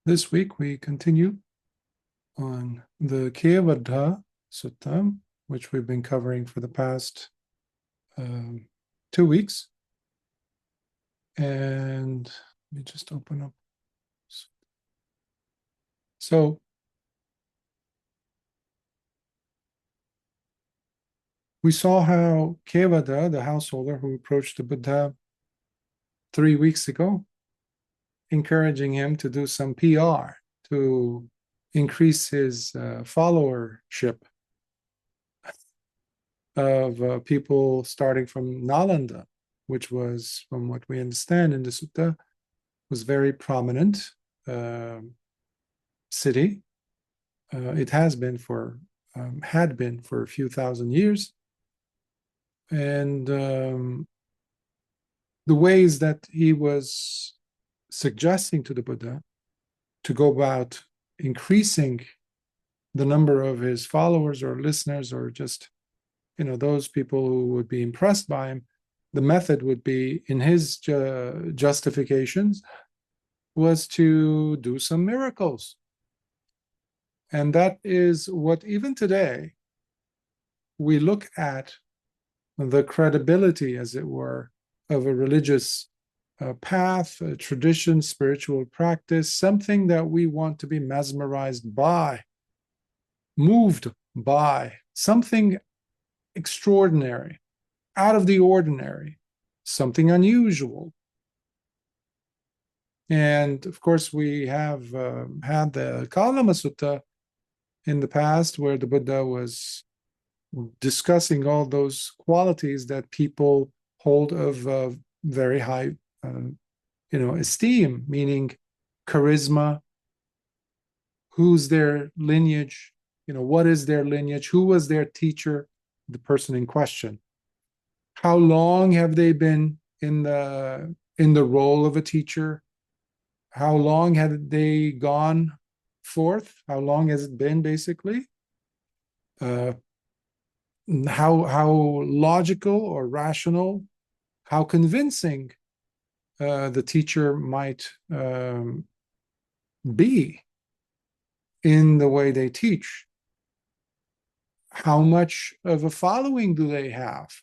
This week we continue on the Kevaḍḍha Sutta, which we've been covering for the past 2 weeks. And let me just open up. So we saw how Kevaḍḍha, the householder who approached the Buddha 3 weeks ago, encouraging him to do some PR to increase his followership of people starting from Nalanda, which was, from what we understand in the Sutta, was very prominent city. It had been for a few thousand years. And the ways that he was suggesting to the Buddha to go about increasing the number of his followers or listeners, or just, those people who would be impressed by him, the method would be, in his justifications, was to do some miracles. And that is what, even today, we look at the credibility, as it were, of a religious path, a tradition, spiritual practice, something that we want to be mesmerized by, moved by, something extraordinary, out of the ordinary, something unusual. And of course, we have had the Kalama Sutta in the past, where the Buddha was discussing all those qualities that people hold of very high esteem, meaning charisma, who's their lineage, what is their lineage, who was their teacher, the person in question, how long have they been in the role of a teacher, how long have they gone forth, how long has it been, basically, how logical or rational, how convincing the teacher might be in the way they teach. How much of a following do they have?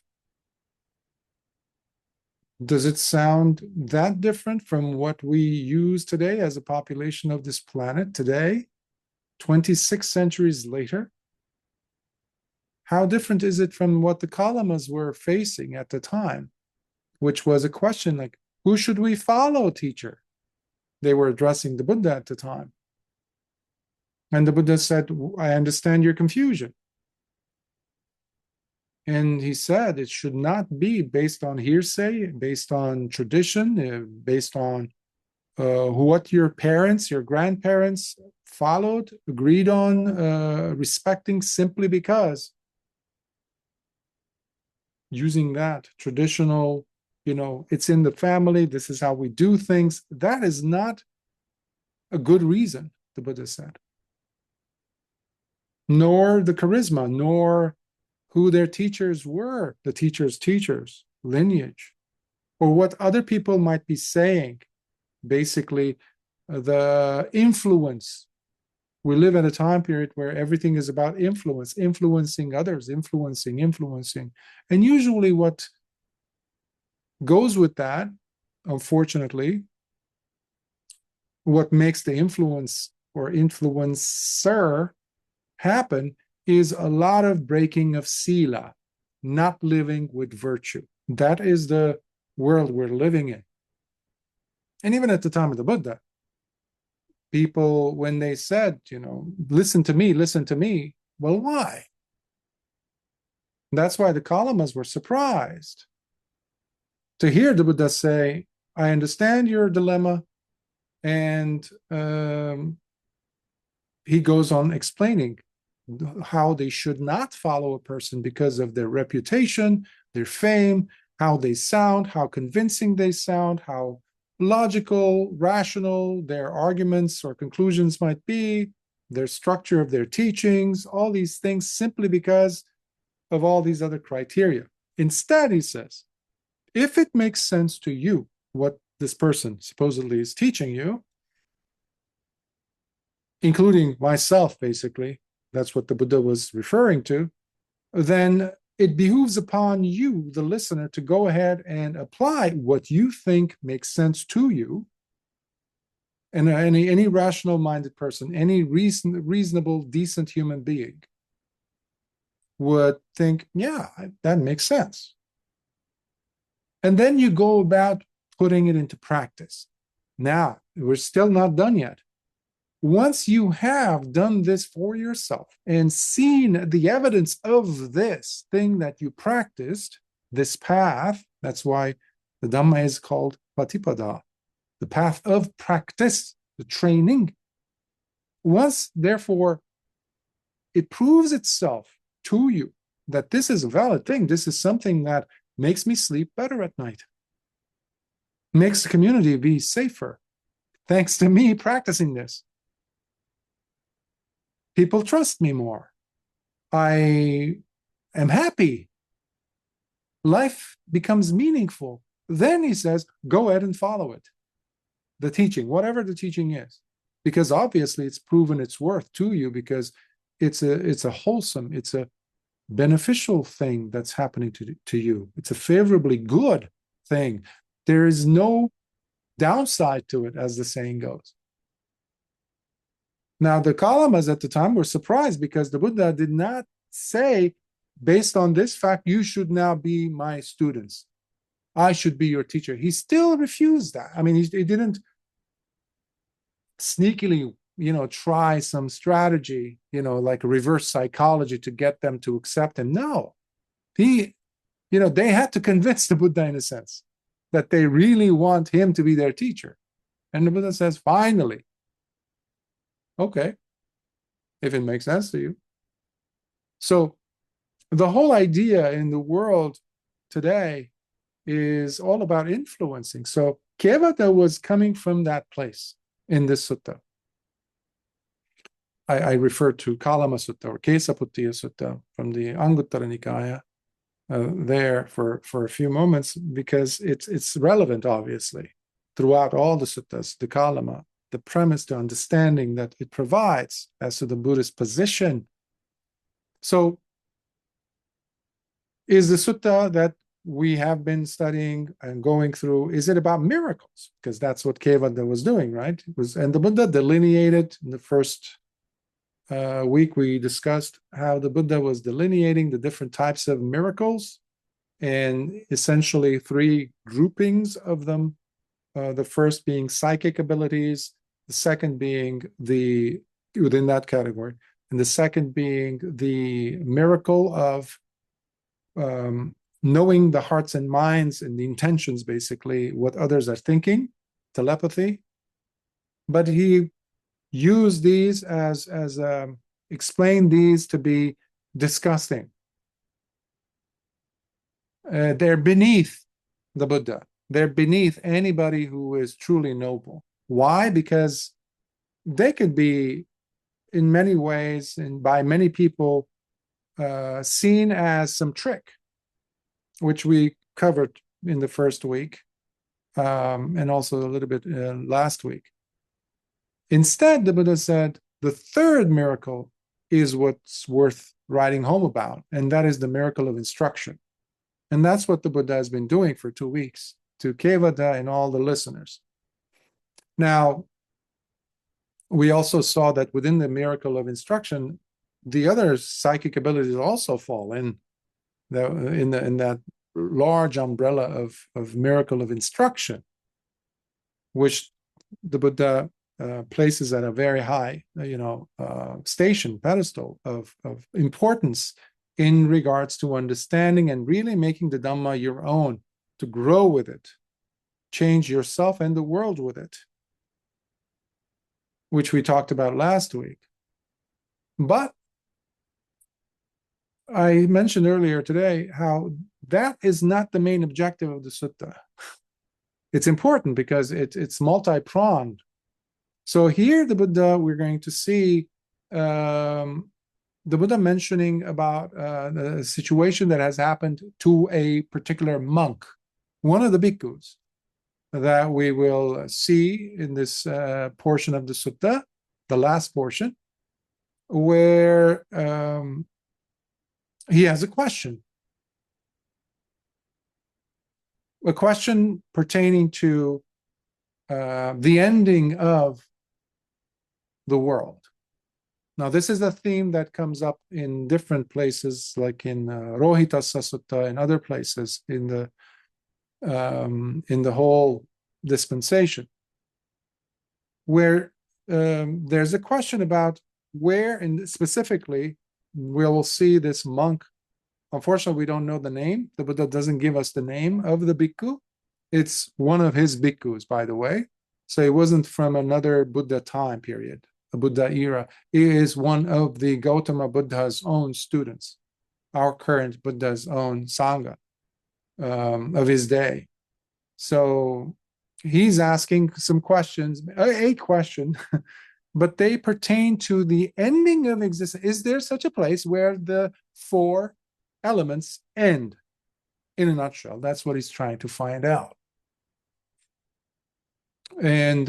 Does it sound that different from what we use today as a population of this planet today, 26 centuries later? How different is it from what the Kalamas were facing at the time, which was a question like, who should we follow, teacher? They were addressing the Buddha at the time. And the Buddha said, I understand your confusion. And he said it should not be based on hearsay, based on tradition, based on what your parents, your grandparents followed, agreed on, respecting, simply because using that traditional, it's in the family, this is how we do things. That is not a good reason, the Buddha said. Nor the charisma, nor who their teachers were, the teachers, lineage, or what other people might be saying. Basically, the influence. We live at a time period where everything is about influence, influencing others, influencing. And usually what goes with that, unfortunately, what makes the influence or influencer happen is a lot of breaking of sila, not living with virtue. That is the world we're living in. And even at the time of the Buddha, people, when they said, listen to me, well, why? That's why the Kalamas were surprised to hear the Buddha say, I understand your dilemma. And he goes on explaining how they should not follow a person because of their reputation, their fame, how they sound, how convincing they sound, how logical, rational their arguments or conclusions might be, their structure of their teachings, all these things, simply because of all these other criteria. Instead, he says, if it makes sense to you what this person supposedly is teaching you, including myself, basically, that's what the Buddha was referring to, then it behooves upon you, the listener, to go ahead and apply what you think makes sense to you. And any rational-minded person, any reasonable, decent human being would think, yeah, that makes sense. And then you go about putting it into practice. Now, we're still not done yet. Once you have done this for yourself and seen the evidence of this thing that you practiced, this path, that's why the Dhamma is called Patipada, the path of practice, the training. Once, therefore, it proves itself to you that this is a valid thing, this is something that makes me sleep better at night, makes the community be safer, thanks to me practicing this. People trust me more. I am happy. Life becomes meaningful. Then he says, go ahead and follow it. The teaching, whatever the teaching is. Because obviously it's proven its worth to you, because it's a wholesome, it's a beneficial thing that's happening to you. It's a favorably good thing. There is no downside to it, as the saying goes. Now, the Kalamas at the time were surprised because the Buddha did not say, based on this fact, you should now be my students. I should be your teacher. He still refused that. I mean, he didn't sneakily, try some strategy, like reverse psychology to get them to accept him. No, they had to convince the Buddha, in a sense, that they really want him to be their teacher. And the Buddha says, finally, okay, if it makes sense to you. So the whole idea in the world today is all about influencing. So Kevaḍḍha was coming from that place in this sutta. I refer to Kalama Sutta or Kesaputtiya Sutta from the Anguttara Nikaya there for a few moments, because it's relevant, obviously, throughout all the suttas, the Kalama, the premise, the understanding that it provides as to the Buddhist position. So is the sutta that we have been studying and going through, is it about miracles? Because that's what Kevaḍḍha was doing, right? And the Buddha delineated in the first week we discussed how the Buddha was delineating the different types of miracles, and essentially three groupings of them. The first being psychic abilities, the second being within that category, and the second being the miracle of knowing the hearts and minds and the intentions, basically, what others are thinking, telepathy. But he used these explain these to be disgusting. They're beneath the Buddha. They're beneath anybody who is truly noble. Why? Because they could be, in many ways, and by many people, seen as some trick, which we covered in the first week, and also a little bit last week. Instead, the Buddha said, the third miracle is what's worth writing home about, and that is the miracle of instruction. And that's what the Buddha has been doing for 2 weeks to Kevaḍḍha and all the listeners. Now, we also saw that within the miracle of instruction, the other psychic abilities also fall in that large umbrella of miracle of instruction, which the Buddha places at a very high, station, pedestal of importance in regards to understanding and really making the Dhamma your own, to grow with it, change yourself and the world with it, which we talked about last week. But I mentioned earlier today how that is not the main objective of the sutta. It's important because it's multi-pronged. So here, the Buddha, we're going to see the Buddha mentioning about a situation that has happened to a particular monk, one of the bhikkhus, that we will see in this portion of the sutta. the last portion, where he has a question pertaining to the ending of the world. Now, this is a theme that comes up in different places, like in Rohitassa Sutta and other places in the whole dispensation, where there's a question about where, and specifically, we will see this monk. Unfortunately, we don't know the name. The Buddha doesn't give us the name of the bhikkhu. It's one of his bhikkhus, by the way. So it wasn't from another Buddha time period, a Buddha era. He is one of the Gautama Buddha's own students, our current Buddha's own Sangha of his day. So he's asking some questions, a question, but they pertain to the ending of existence. Is there such a place where the four elements end? In a nutshell, that's what he's trying to find out. And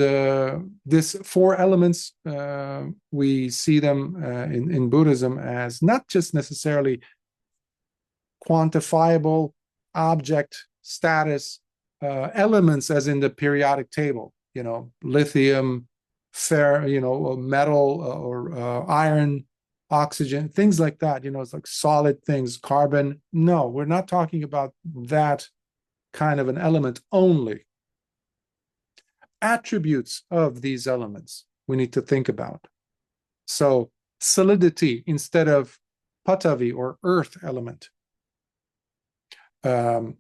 this four elements, we see them in Buddhism as not just necessarily quantifiable object status elements, as in the periodic table, lithium, metal, or iron, oxygen, things like that. It's like solid things, carbon. No, we're not talking about that kind of an element only. Attributes of these elements we need to think about. So solidity instead of patavi or earth element.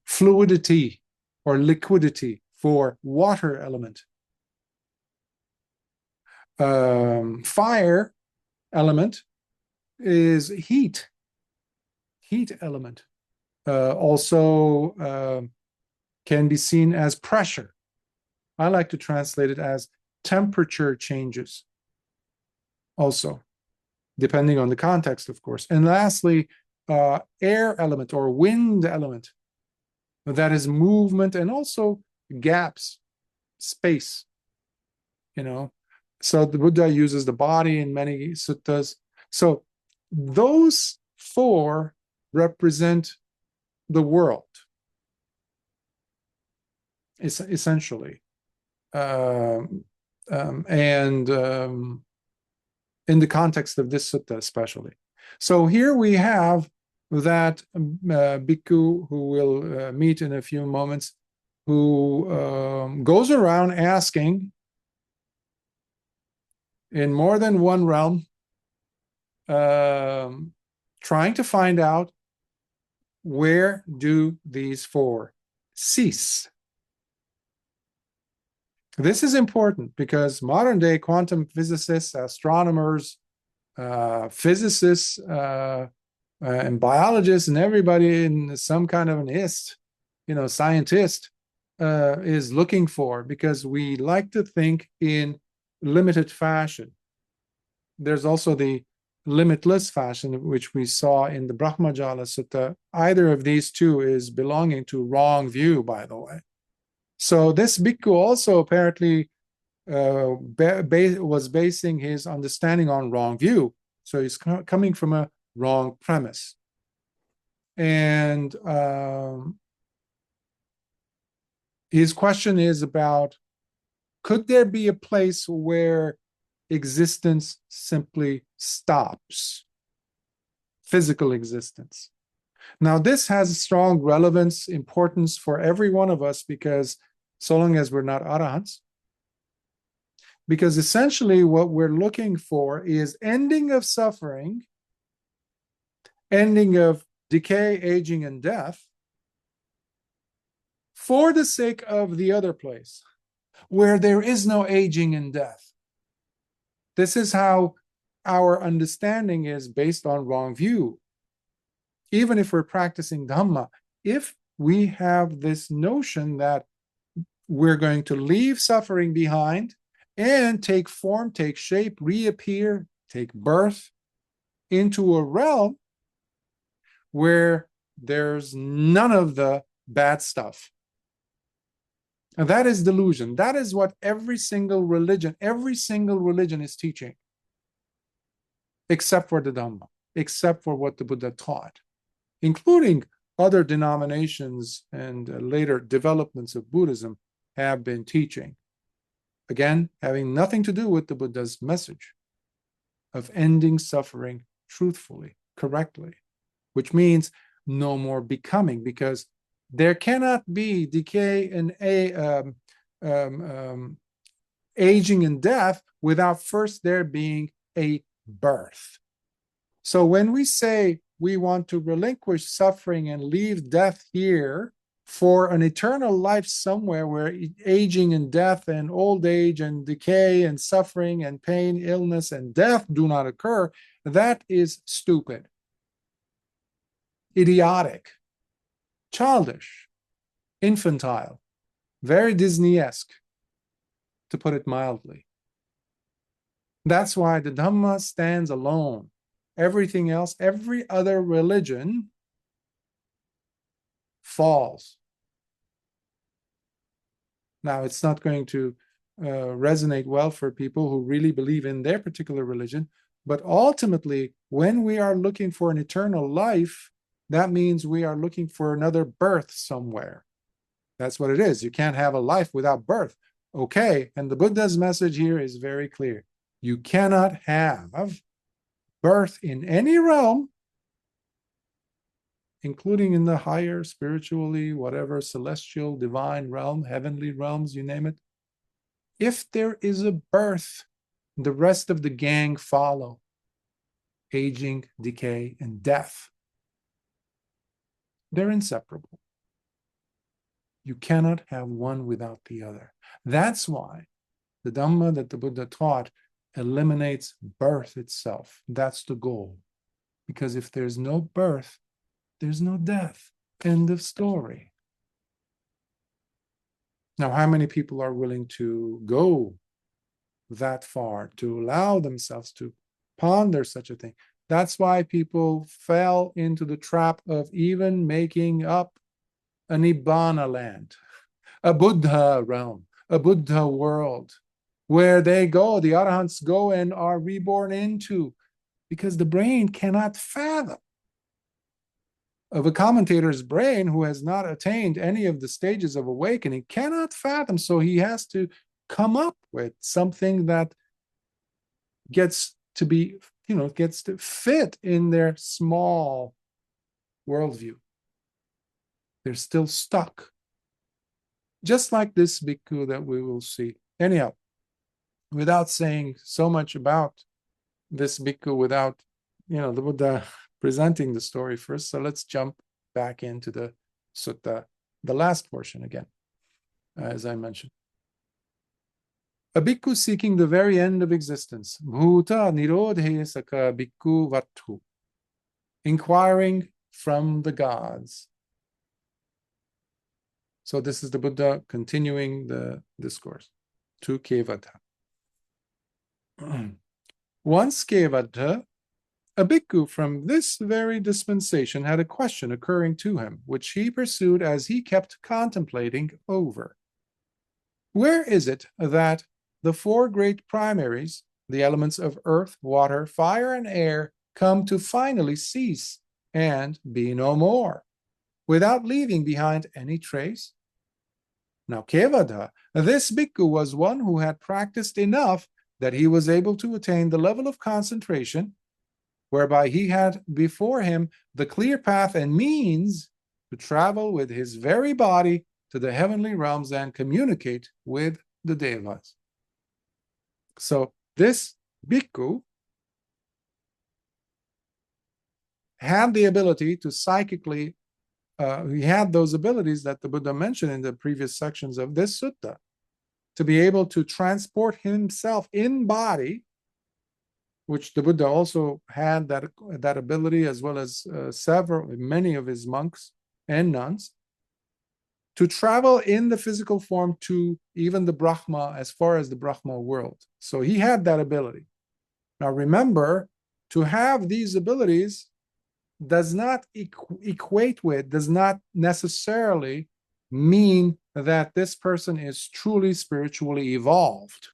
Fluidity or liquidity for water element. Fire element is heat element. Also can be seen as pressure. I like to translate it as temperature changes also, depending on the context, of course. And lastly, air element or wind element. That is movement and also gaps, space, So the Buddha uses the body in many suttas. So those four represent the world, essentially. And in the context of this sutta especially. So here we have that bhikkhu who we'll meet in a few moments, who goes around asking in more than one realm, trying to find out, where do these four cease? This is important because modern day quantum physicists, astronomers, physicists, and biologists, and everybody in some kind of an scientist is looking for, because we like to think in limited fashion. There's also the limitless fashion, which we saw in the Brahmajala Sutta. Either of these two is belonging to wrong view, by the way. So this bhikkhu also apparently was basing his understanding on wrong view. So he's coming from a wrong premise. And his question is about, could there be a place where existence simply stops? Physical existence. Now, this has strong relevance, importance for every one of us, because so long as we're not arahants, because essentially what we're looking for is ending of suffering, ending of decay, aging, and death, for the sake of the other place, where there is no aging and death. This is how our understanding is based on wrong view. Even if we're practicing Dhamma, if we have this notion that we're going to leave suffering behind and take form, take shape, reappear, take birth into a realm where there's none of the bad stuff. And that is delusion. That is what every single religion is teaching. except for the Dhamma, except for what the Buddha taught, including other denominations and later developments of Buddhism have been teaching. Again, having nothing to do with the Buddha's message of ending suffering truthfully, correctly, which means no more becoming, because there cannot be decay and aging and death without first there being a birth. So when we say we want to relinquish suffering and leave death here for an eternal life somewhere where aging and death and old age and decay and suffering and pain, illness and death do not occur, that is stupid, idiotic, childish, infantile, very Disney-esque, to put it mildly. That's why the Dhamma stands alone. Everything else, every other religion falls. Now, it's not going to resonate well for people who really believe in their particular religion, but ultimately, when we are looking for an eternal life, that means we are looking for another birth somewhere. That's what it is. You can't have a life without birth. Okay, and the Buddha's message here is very clear. You cannot have birth in any realm, including in the higher spiritually, whatever, celestial, divine realm, heavenly realms, you name it. If there is a birth, the rest of the gang follow. Aging, decay, and death. They're inseparable. You cannot have one without the other. That's why the Dhamma that the Buddha taught eliminates birth itself. That's the goal. Because if there's no birth, there's no death. End of story. Now, how many people are willing to go that far, to allow themselves to ponder such a thing? That's why people fell into the trap of even making up a Nibbana land, a Buddha realm, a Buddha world, where they go, the Arahants go and are reborn into, because the brain cannot fathom. Of a commentator's brain who has not attained any of the stages of awakening cannot fathom, so he has to come up with something that gets to be, gets to fit in their small worldview. They're still stuck. Just like this bhikkhu that we will see. Anyhow, without saying so much about this bhikkhu, without, the Buddha presenting the story first, so let's jump back into the sutta, the last portion again, as I mentioned. A bhikkhu seeking the very end of existence, bhuta nirodhe saka bhikkhu vattu, inquiring from the gods. So this is the Buddha continuing the discourse to Kevaḍḍha. Once Kevaḍḍha, a bhikkhu from this very dispensation, had a question occurring to him, which he pursued as he kept contemplating over. Where is it that the four great primaries, the elements of earth, water, fire, and air, come to finally cease and be no more, without leaving behind any trace? Now, Kevaḍḍha, this bhikkhu was one who had practiced enough that he was able to attain the level of concentration whereby he had before him the clear path and means to travel with his very body to the heavenly realms and communicate with the Devas. So this bhikkhu had the ability to psychically, he had those abilities that the Buddha mentioned in the previous sections of this sutta, to be able to transport himself in body, which the Buddha also had that ability, as well as many of his monks and nuns, to travel in the physical form to even the Brahma, as far as the Brahma world. So he had that ability. Now remember, to have these abilities does not equate with, does not necessarily mean that this person is truly spiritually evolved.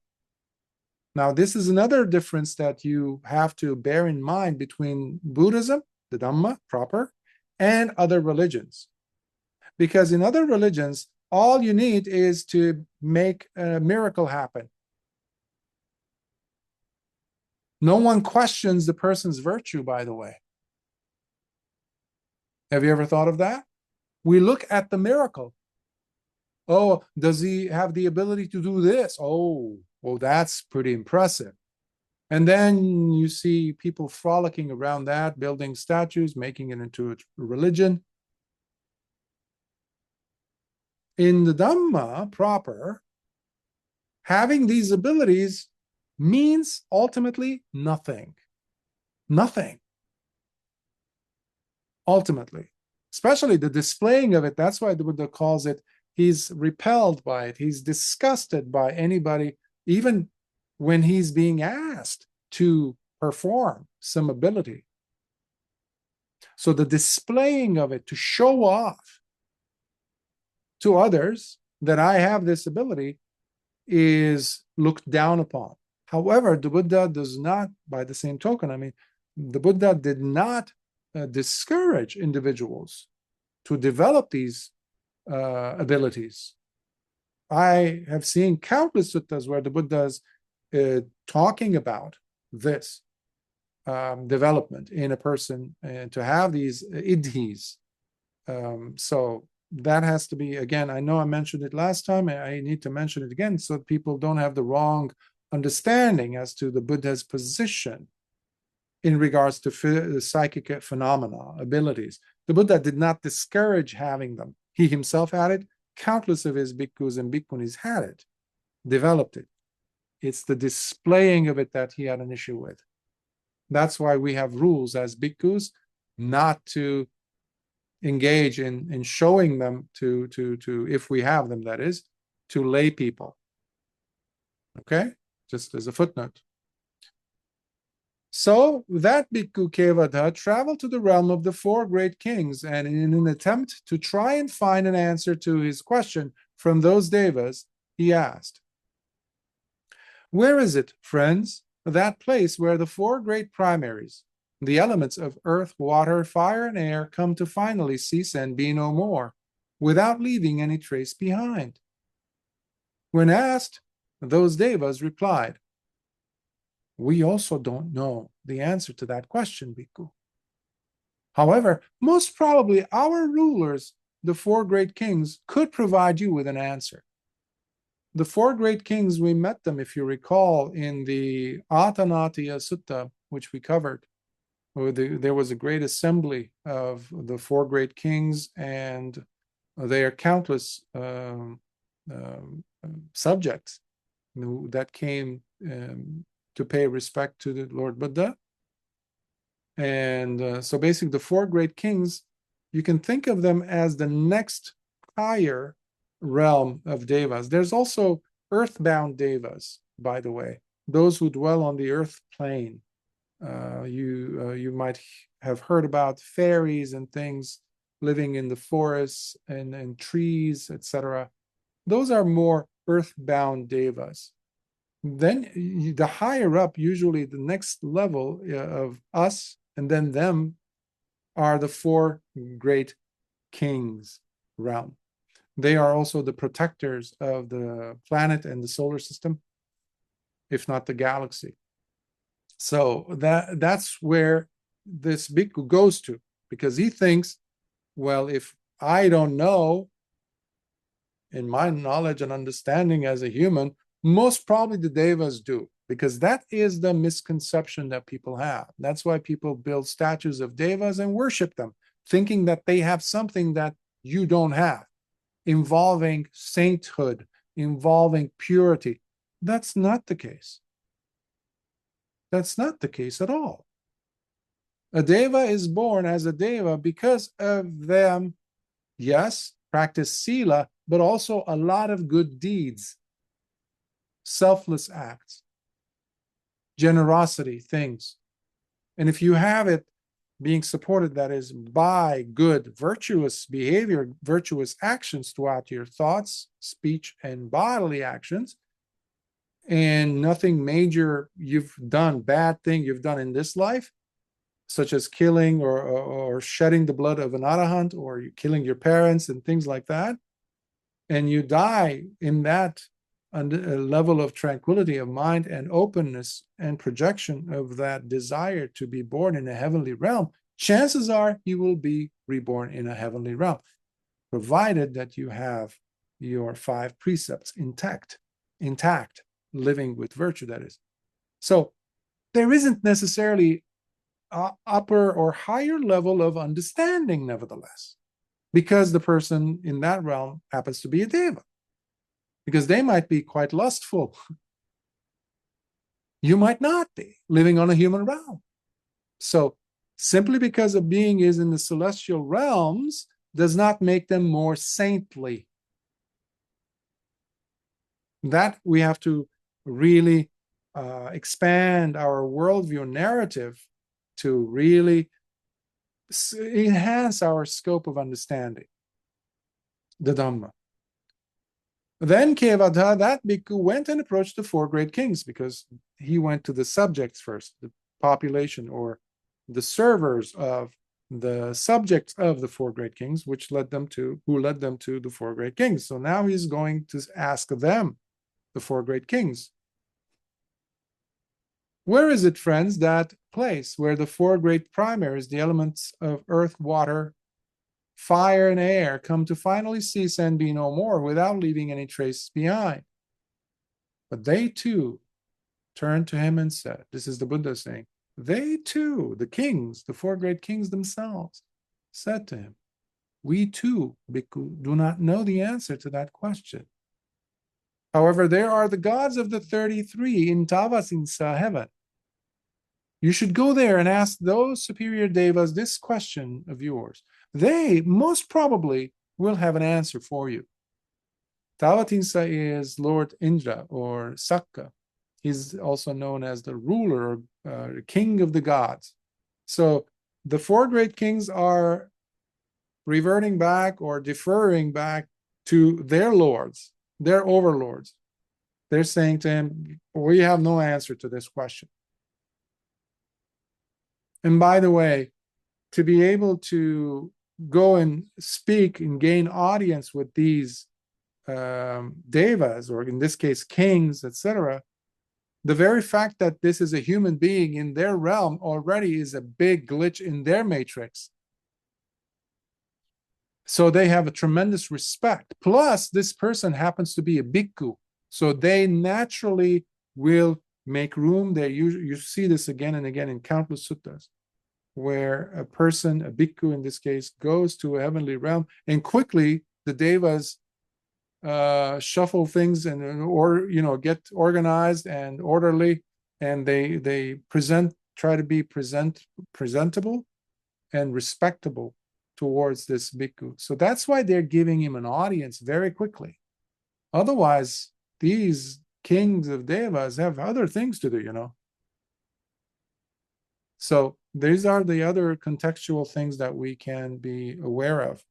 Now, this is another difference that you have to bear in mind between Buddhism, the Dhamma proper, and other religions. Because in other religions, all you need is to make a miracle happen. No one questions the person's virtue, by the way. Have you ever thought of that? We look at the miracle. Oh, does he have the ability to do this? Oh, well, that's pretty impressive. And then you see people frolicking around that, building statues, making it into a religion. In the Dhamma proper, having these abilities means ultimately nothing. Nothing. Ultimately. Especially the displaying of it. That's why the Buddha calls it, he's repelled by it. He's disgusted by anybody, even when he's being asked to perform some ability. So the displaying of it to show off to others that I have this ability is looked down upon. However, the Buddha does not, by the same token, I mean, the Buddha did not discourage individuals to develop these abilities. I have seen countless suttas where the Buddha is talking about this development in a person and to have these idhis. So that has to be, again, I know I mentioned it last time, I need to mention it again so people don't have the wrong understanding as to the Buddha's position in regards to psychic phenomena, abilities. The Buddha did not discourage having them. He himself had it. Countless of his bhikkhus and bhikkhunis had it, developed it. It's the displaying of it that he had an issue with. That's why we have rules as bhikkhus not to engage in showing them to if we have them, that is, to lay people. Okay? Just as a footnote. So that Bhikkhu Kevaḍḍha traveled to the realm of the four great kings, and in an attempt to try and find an answer to his question from those Devas, he asked, "Where is it, friends, that place where the four great primaries, the elements of earth, water, fire, and air, come to finally cease and be no more, without leaving any trace behind?" When asked, those Devas replied, "We also don't know the answer to that question, Bhikkhu. However, most probably our rulers, the four great kings, could provide you with an answer." The four great kings, we met them, if you recall, in the Atanatiya Sutta, which we covered. There was a great assembly of the four great kings, and they are countless subjects that came to pay respect to the Lord Buddha. And so basically the four great kings, you can think of them as the next higher realm of Devas. There's also earthbound Devas, by the way, those who dwell on the earth plane. You might have heard about fairies and things living in the forests and trees, etc. Those are more earthbound Devas. Then the higher up, usually the next level of us and then them, are the four great kings realm. They are also the protectors of the planet and the solar system, if not the galaxy. So that's where this bhikkhu goes to, because he thinks, well, if I don't know, in my knowledge and understanding as a human, most probably the Devas do, because that is the misconception that people have. That's why people build statues of Devas and worship them, thinking that they have something that you don't have, involving sainthood, involving purity. That's not the case. That's not the case at all. A Deva is born as a Deva because of them, yes, practice sila, but also a lot of good deeds, selfless acts, generosity, things. And if you have it being supported, that is, by good, virtuous behavior, virtuous actions throughout your thoughts, speech, and bodily actions, and nothing major you've done, bad thing you've done in this life, such as killing or shedding the blood of an arahant, or you killing your parents and things like that, and you die in that level of tranquility of mind and openness and projection of that desire to be born in a heavenly realm, chances are you will be reborn in a heavenly realm, provided that you have your 5 precepts intact, living with virtue, that is. So there isn't necessarily upper or higher level of understanding, nevertheless, because the person in that realm happens to be a Deva, because they might be quite lustful. You might not be living on a human realm. So simply because a being is in the celestial realms does not make them more saintly. That we have to really expand our worldview narrative to really enhance our scope of understanding the Dhamma. Then Kevaḍḍha, that bhikkhu, went and approached the 4 great kings, because he went to the subjects first, the population or the servers of the subjects of the 4 great kings, who led them to the 4 great kings. So now he's going to ask them, the 4 great kings, where is it, friends, that place where the 4 great primaries, the elements of earth, water, fire, and air, come to finally cease and be no more without leaving any trace behind? But they too turned to him and said, this is the Buddha saying, they too, the kings, the 4 great kings themselves, said to him, we too, Bhikkhu, do not know the answer to that question. However, there are the gods of the 33 in Tavasinsa heaven. You should go there and ask those superior devas this question of yours. They most probably will have an answer for you. Tavatinsa is Lord Indra or Sakka. He's also known as the ruler or king of the gods. So the 4 great kings are reverting back or deferring back to their lords, their overlords. They're saying to him, we have no answer to this question. And by the way, to be able to go and speak and gain audience with these devas, or in this case, kings, etc., the very fact that this is a human being in their realm already is a big glitch in their matrix. So they have a tremendous respect. Plus, this person happens to be a bhikkhu. So they naturally will make room there. You see this again and again in countless suttas, where a person, a bhikkhu in this case, goes to a heavenly realm, and quickly the devas shuffle things and or get organized and orderly, and they try to be presentable and respectable towards this bhikkhu. So that's why they're giving him an audience very quickly. Otherwise, these kings of devas have other things to do. So these are the other contextual things that we can be aware of.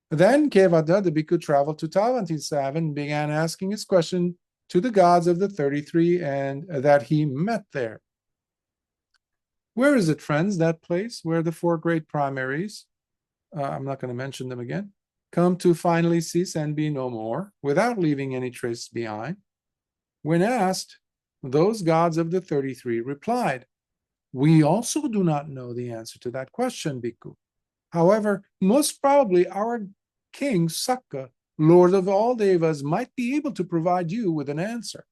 Then Kevaḍḍha, the bhikkhu, traveled to Tavantisav and began asking his question to the gods of the 33 and that he met there. Where is it, friends, that place where the 4 great primaries, I'm not going to mention them again, come to finally cease and be no more without leaving any trace behind? When asked, those gods of the 33 replied, we also do not know the answer to that question, bhikkhu. However, most probably our king Sakka, lord of all devas, might be able to provide you with an answer.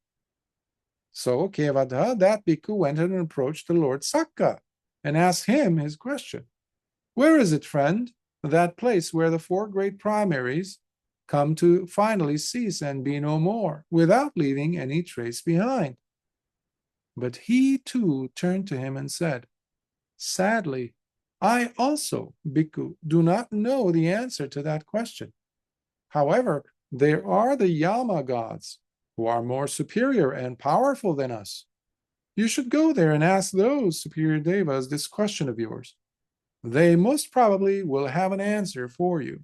So Kevaḍḍha, that bhikkhu, went and approached the Lord Sakka and asked him his question. Where is it, friend, that place where the 4 great primaries come to finally cease and be no more without leaving any trace behind? But he too turned to him and said, sadly, I also, bhikkhu, do not know the answer to that question. However, there are the Yama gods, who are more superior and powerful than us. You should go there and ask those superior devas this question of yours. They most probably will have an answer for you.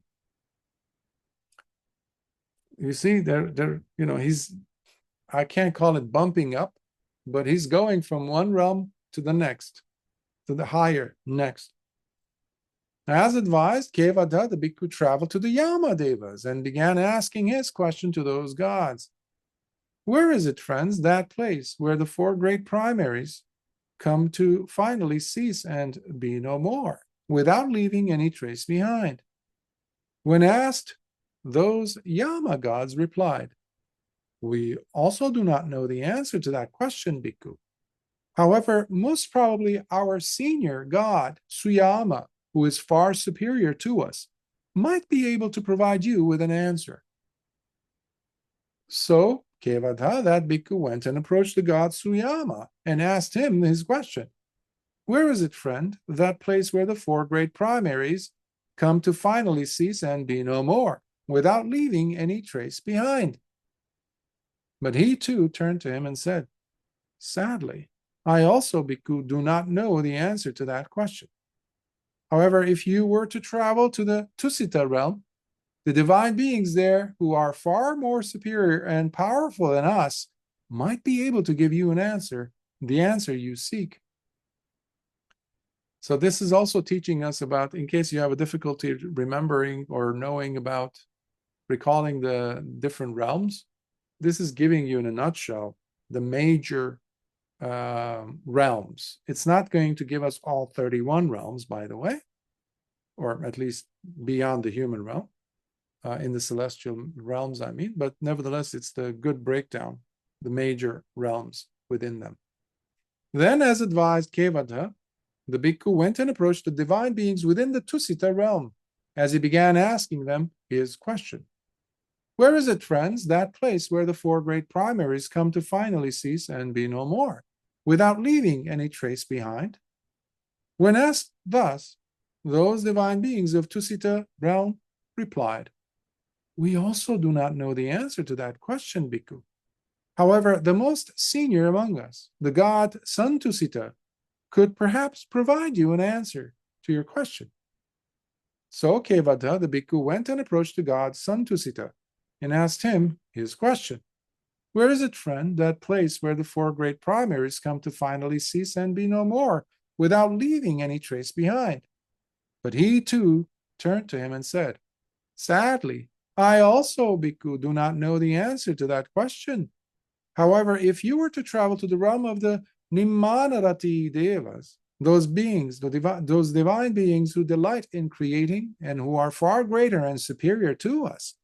You see, he's I can't call it bumping up, but he's going from one realm to the next, to the higher next. As advised, Kevaḍḍha, the bhikkhu, traveled to the Yama Devas and began asking his question to those gods. Where is it, friends, that place where the four great primaries come to finally cease and be no more, without leaving any trace behind? When asked, those Yama gods replied, we also do not know the answer to that question, Bhikkhu. However, most probably our senior god, Suyama, who is far superior to us, might be able to provide you with an answer. So, Kevaḍḍha, that bhikkhu, went and approached the god Suyama and asked him his question. Where is it, friend, that place where the four great primaries come to finally cease and be no more, without leaving any trace behind? But he too turned to him and said, sadly, I also, bhikkhu, do not know the answer to that question. However, if you were to travel to the Tusita realm, the divine beings there, who are far more superior and powerful than us, might be able to give you an answer, the answer you seek. So this is also teaching us about, in case you have a difficulty remembering or knowing about recalling the different realms, this is giving you in a nutshell the major realms. It's not going to give us all 31 realms, by the way, or at least beyond the human realm, in the celestial realms, I mean, but nevertheless, it's the good breakdown, the major realms within them. Then, as advised Kevaḍḍha, the bhikkhu went and approached the divine beings within the Tusita realm, as he began asking them his question. Where is it, friends, that place where the four great primaries come to finally cease and be no more, without leaving any trace behind? When asked thus, those divine beings of Tusita realm replied, we also do not know the answer to that question, bhikkhu. However, the most senior among us, the god Santusita, could perhaps provide you an answer to your question. So Kevaḍḍha, the bhikkhu, went and approached the god Santusita and asked him his question. Where is it, friend, that place where the four great primaries come to finally cease and be no more, without leaving any trace behind? But he too turned to him and said, sadly, I also, bhikkhu, do not know the answer to that question. However, if you were to travel to the realm of the Nimmanarati Devas, those beings, those divine beings who delight in creating and who are far greater and superior to us,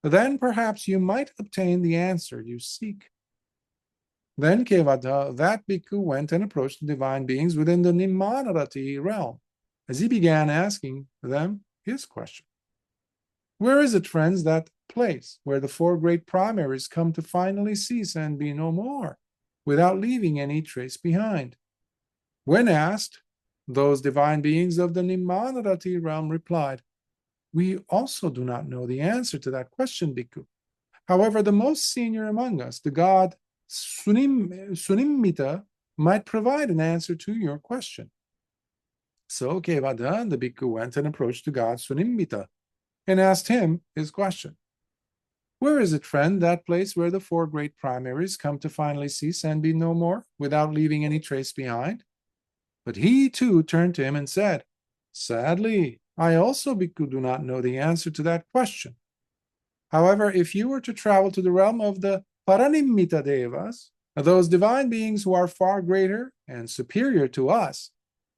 then perhaps you might obtain the answer you seek. Then Kevaḍḍha, that bhikkhu, went and approached the divine beings within the Nimmanarati realm, as he began asking them his question. Where is it, friends, that place where the four great primaries come to finally cease and be no more, without leaving any trace behind? When asked, those divine beings of the Nimmanarati realm replied, we also do not know the answer to that question, bhikkhu. However, the most senior among us, the god Sunimmita, might provide an answer to your question. So Kevaḍḍha, the bhikkhu, went and approached the god Sunimmita and asked him his question. Where is it, friend, that place where the four great primaries come to finally cease and be no more, without leaving any trace behind? But he too turned to him and said, sadly, I also, bhikkhu, do not know the answer to that question. However, if you were to travel to the realm of the Paranimmita Devas, those divine beings who are far greater and superior to us,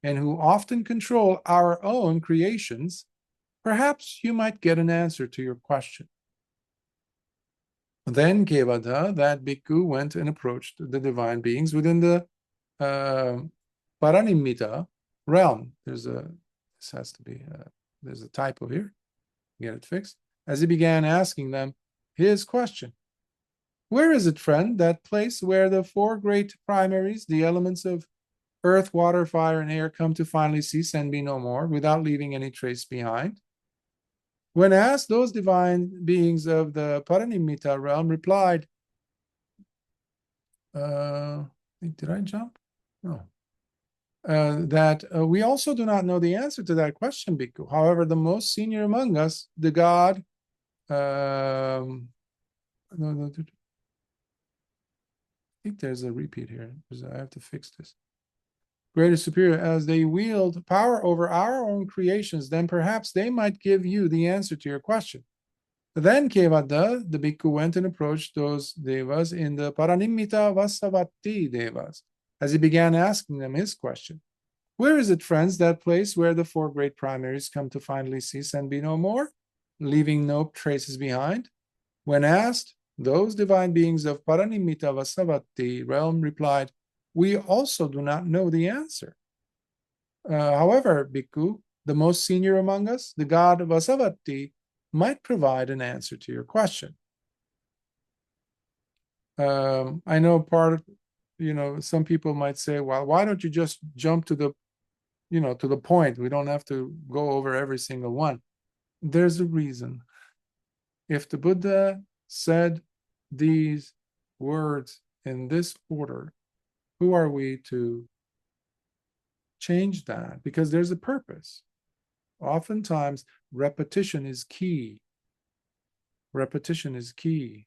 and who often control our own creations, perhaps you might get an answer to your question. Then Kevaḍḍha, that bhikkhu, went and approached the divine beings within the Paranimmita realm. There's a typo here. Get it fixed. As he began asking them his question. Where is it, friend, that place where the four great primaries, the elements of earth, water, fire, and air, come to finally cease and be no more, without leaving any trace behind? When asked, those divine beings of the Paranimmita realm replied, did I jump? No. That we also do not know the answer to that question, bhikkhu. However, the most senior among us, the god, think there's a repeat here. I have to fix this. Greater superior, as they wield power over our own creations, then perhaps they might give you the answer to your question. Then Kevaḍḍha, the bhikkhu, went and approached those devas in the Paranimita Vasavatti devas, as he began asking them his question. Where is it, friends, that place where the four great primaries come to finally cease and be no more, leaving no traces behind? When asked, those divine beings of Paranimita Vasavatti realm replied, we also do not know the answer. However, Bhikkhu, the most senior among us, the god Vasavatti, might provide an answer to your question. I know some people might say, well, why don't you just jump to the point? We don't have to go over every single one. There's a reason. If the Buddha said these words in this order, who are we to change that? Because there's a purpose. Oftentimes, repetition is key. Repetition is key.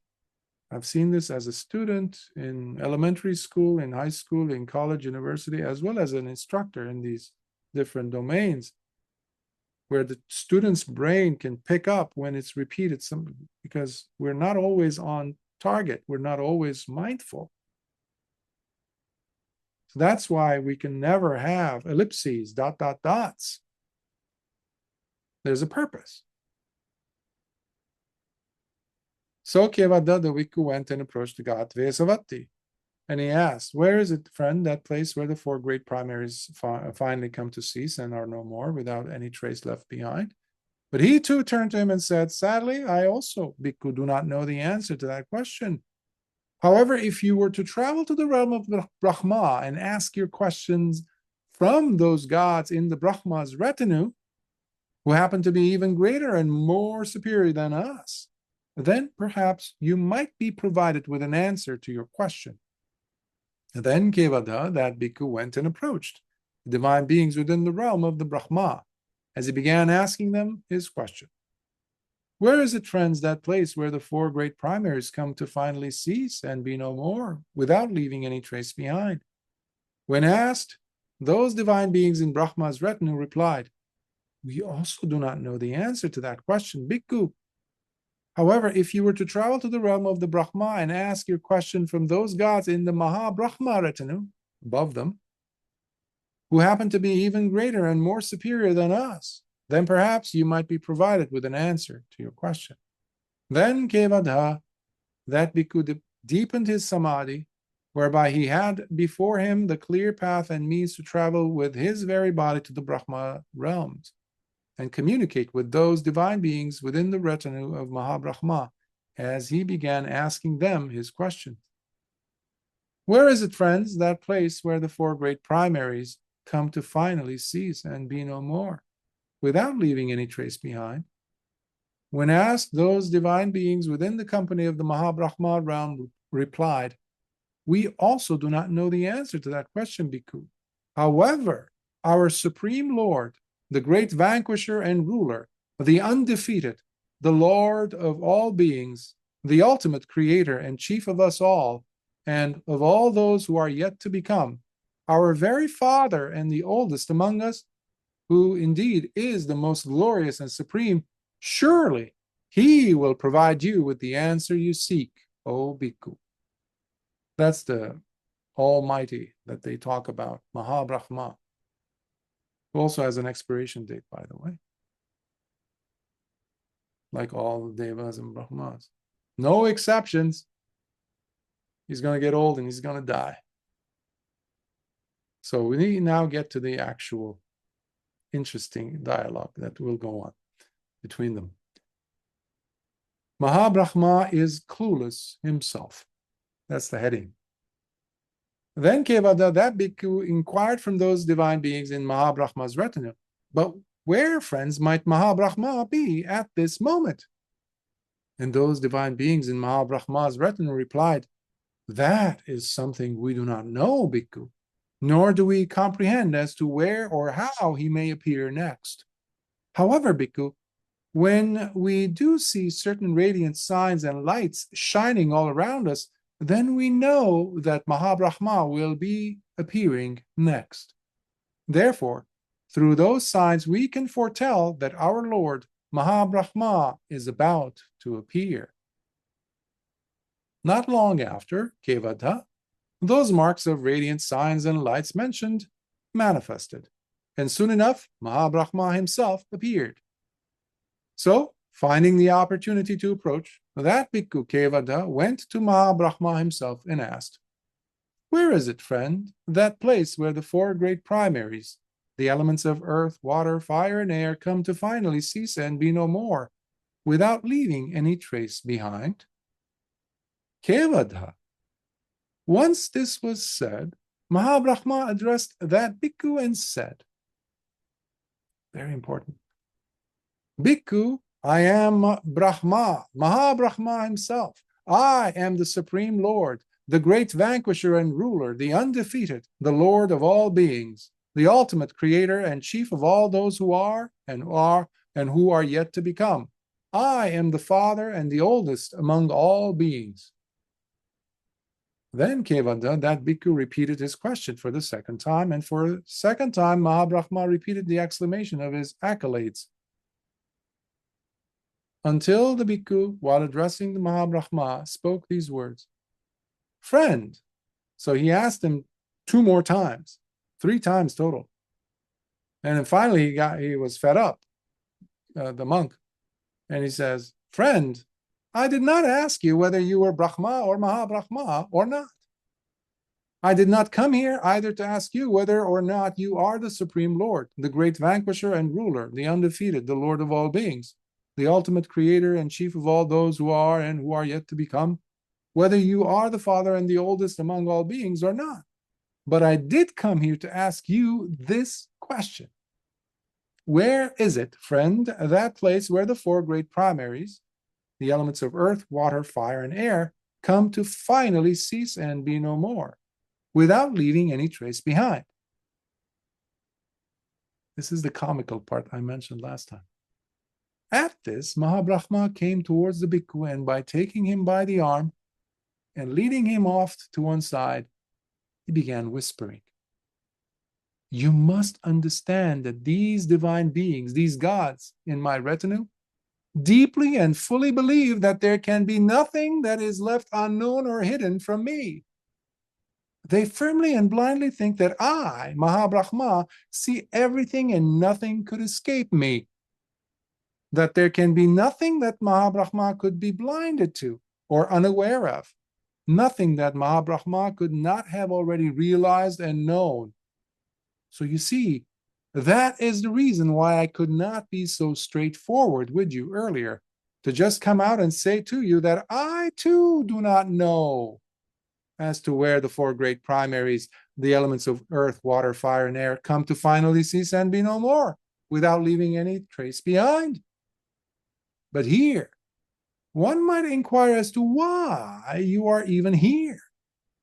I've seen this as a student in elementary school, in high school, in college, university, as well as an instructor in these different domains, where the student's brain can pick up when it's repeated, because we're not always on target. We're not always mindful. So that's why we can never have ellipses, dots. There's a purpose. So Kevaḍḍha, the bhikkhu, went and approached the god Vesavatti, and he asked, where is it, friend, that place where the four great primaries finally come to cease and are no more, without any trace left behind? But he too turned to him and said, sadly, I also, bhikkhu, do not know the answer to that question. However, if you were to travel to the realm of Brahma and ask your questions from those gods in the Brahma's retinue, who happen to be even greater and more superior than us, then perhaps you might be provided with an answer to your question. And then Kevaḍḍha, that bhikkhu, went and approached the divine beings within the realm of the Brahma, as he began asking them his question. Where is it, friends, that place where the four great primaries come to finally cease and be no more, without leaving any trace behind? When asked, those divine beings in Brahma's retinue replied, we also do not know the answer to that question, bhikkhu. However, if you were to travel to the realm of the Brahma and ask your question from those gods in the Maha-Brahma retinue, above them, who happen to be even greater and more superior than us, then perhaps you might be provided with an answer to your question. Then Kevaḍḍha, that bhikkhu, deepened his samadhi, whereby he had before him the clear path and means to travel with his very body to the Brahma realms, and communicate with those divine beings within the retinue of Maha-Brahma, as he began asking them his questions. Where is it, friends, that place where the four great primaries come to finally cease and be no more, without leaving any trace behind? When asked, those divine beings within the company of the Maha-Brahma realm replied, we also do not know the answer to that question, bhikkhu. However, our Supreme Lord, the great vanquisher and ruler, the undefeated, the Lord of all beings, the ultimate creator and chief of us all, and of all those who are yet to become, our very Father and the oldest among us, who indeed is the most glorious and supreme, surely he will provide you with the answer you seek, O bhikkhu. That's the Almighty that they talk about, Maha-Brahma, who also has an expiration date, by the way, like all the Devas and Brahmas. No exceptions. He's going to get old and he's going to die. So we now get to the actual interesting dialogue that will go on between them. Maha-Brahma is clueless himself. That's the heading. Then Kevaḍḍha, that bhikkhu, inquired from those divine beings in Maha-Brahma's retinue, but where, friends, might Maha-Brahma be at this moment? And those divine beings in Maha-Brahma's retinue replied, that is something we do not know, bhikkhu, nor do we comprehend as to where or how he may appear next. However, bhikkhu, when we do see certain radiant signs and lights shining all around us, then we know that Mahabrahma will be appearing next. Therefore, through those signs, we can foretell that our Lord Mahabrahma is about to appear. Not long after Kevaḍḍha, those marks of radiant signs and lights mentioned manifested, and soon enough Mahabrahma himself appeared. So, finding the opportunity to approach, that Bhikkhu Kevaḍḍha went to Mahabrahma himself and asked, "Where is it, friend, that place where the four great primaries, the elements of earth, water, fire, and air, come to finally cease and be no more, without leaving any trace behind?" Kevaḍḍha. Once this was said, Mahabrahma addressed that Bhikkhu and said, very important, "Bhikkhu, I am Brahma, Mahabrahma himself. I am the Supreme Lord, the great vanquisher and ruler, the undefeated, the Lord of all beings, the ultimate creator and chief of all those who are and who are yet to become. I am the father and the oldest among all beings." Then Kevaḍḍha, that Bhikkhu, repeated his question for the second time, and for a second time Mahabrahma repeated the exclamation of his accolades, until the Bhikkhu, while addressing the Mahabrahma, spoke these words, "Friend." So he asked him 2 more times, 3 times total. And then finally he was fed up, the monk, and he says, "Friend, I did not ask you whether you were Brahma or Mahabrahma or not. I did not come here either to ask you whether or not you are the Supreme Lord, the great vanquisher and ruler, the undefeated, the Lord of all beings, the ultimate creator and chief of all those who are and who are yet to become, whether you are the father and the oldest among all beings or not. But I did come here to ask you this question. Where is it, friend, that place where the four great primaries, the elements of earth, water, fire, and air, come to finally cease and be no more, without leaving any trace behind?" This is the comical part I mentioned last time. At this, Mahabrahma came towards the Bhikkhu, and by taking him by the arm and leading him off to one side, he began whispering, "You must understand that these divine beings, these gods in my retinue, deeply and fully believe that there can be nothing that is left unknown or hidden from me. They firmly and blindly think that I, Mahabrahma, see everything and nothing could escape me. That there can be nothing that Mahabrahma could be blinded to or unaware of. Nothing that Mahabrahma could not have already realized and known. So you see, that is the reason why I could not be so straightforward with you earlier, to just come out and say to you that I too do not know as to where the four great primaries, the elements of earth, water, fire, and air, come to finally cease and be no more, without leaving any trace behind. But here, one might inquire as to why you are even here,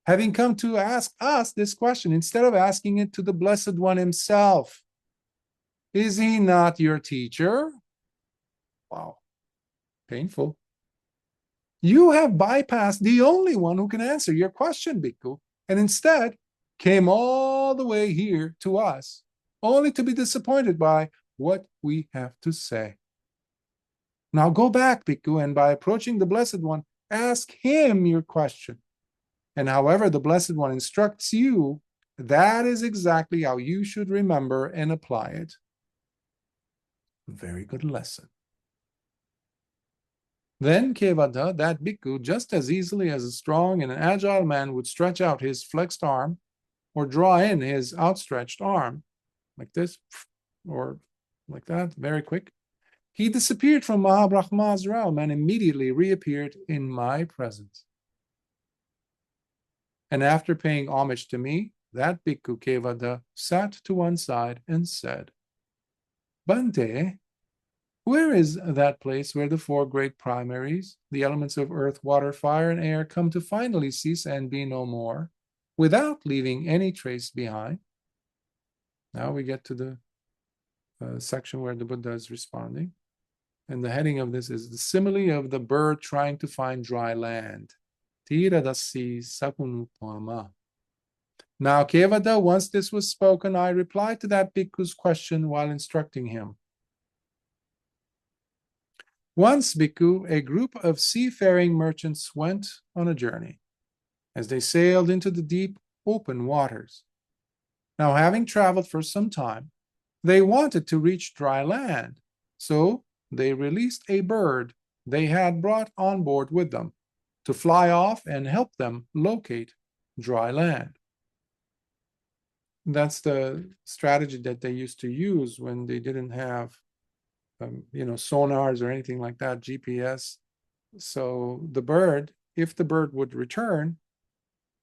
having come to ask us this question instead of asking it to the Blessed One himself. Is he not your teacher?" Wow, painful. "You have bypassed the only one who can answer your question, Bhikkhu, and instead came all the way here to us, only to be disappointed by what we have to say. Now go back, Bhikkhu, and by approaching the Blessed One, ask him your question. And however the Blessed One instructs you, that is exactly how you should remember and apply it." Very good lesson. Then Kevaḍḍha, that Bhikkhu, just as easily as a strong and an agile man would stretch out his flexed arm or draw in his outstretched arm, like this, or like that, very quick, he disappeared from Mahabrahma's realm and immediately reappeared in my presence. And after paying homage to me, that Bhikkhu Kevaḍḍha sat to one side and said, "Bhante, where is that place where the four great primaries, the elements of earth, water, fire, and air, come to finally cease and be no more, without leaving any trace behind?" Now we get to the section where the Buddha is responding. And the heading of this is the simile of the bird trying to find dry land. tiradasi sapunupama. Now, Kevaḍḍha, once this was spoken, I replied to that bhikkhu's question while instructing him. Once, Bhikkhu, a group of seafaring merchants went on a journey. As they sailed into the deep, open waters. Now, having traveled for some time, they wanted to reach dry land, so they released a bird they had brought on board with them to fly off and help them locate dry land. That's the strategy that they used to use when they didn't have, sonars or anything like that, GPS. So the bird, if the bird would return,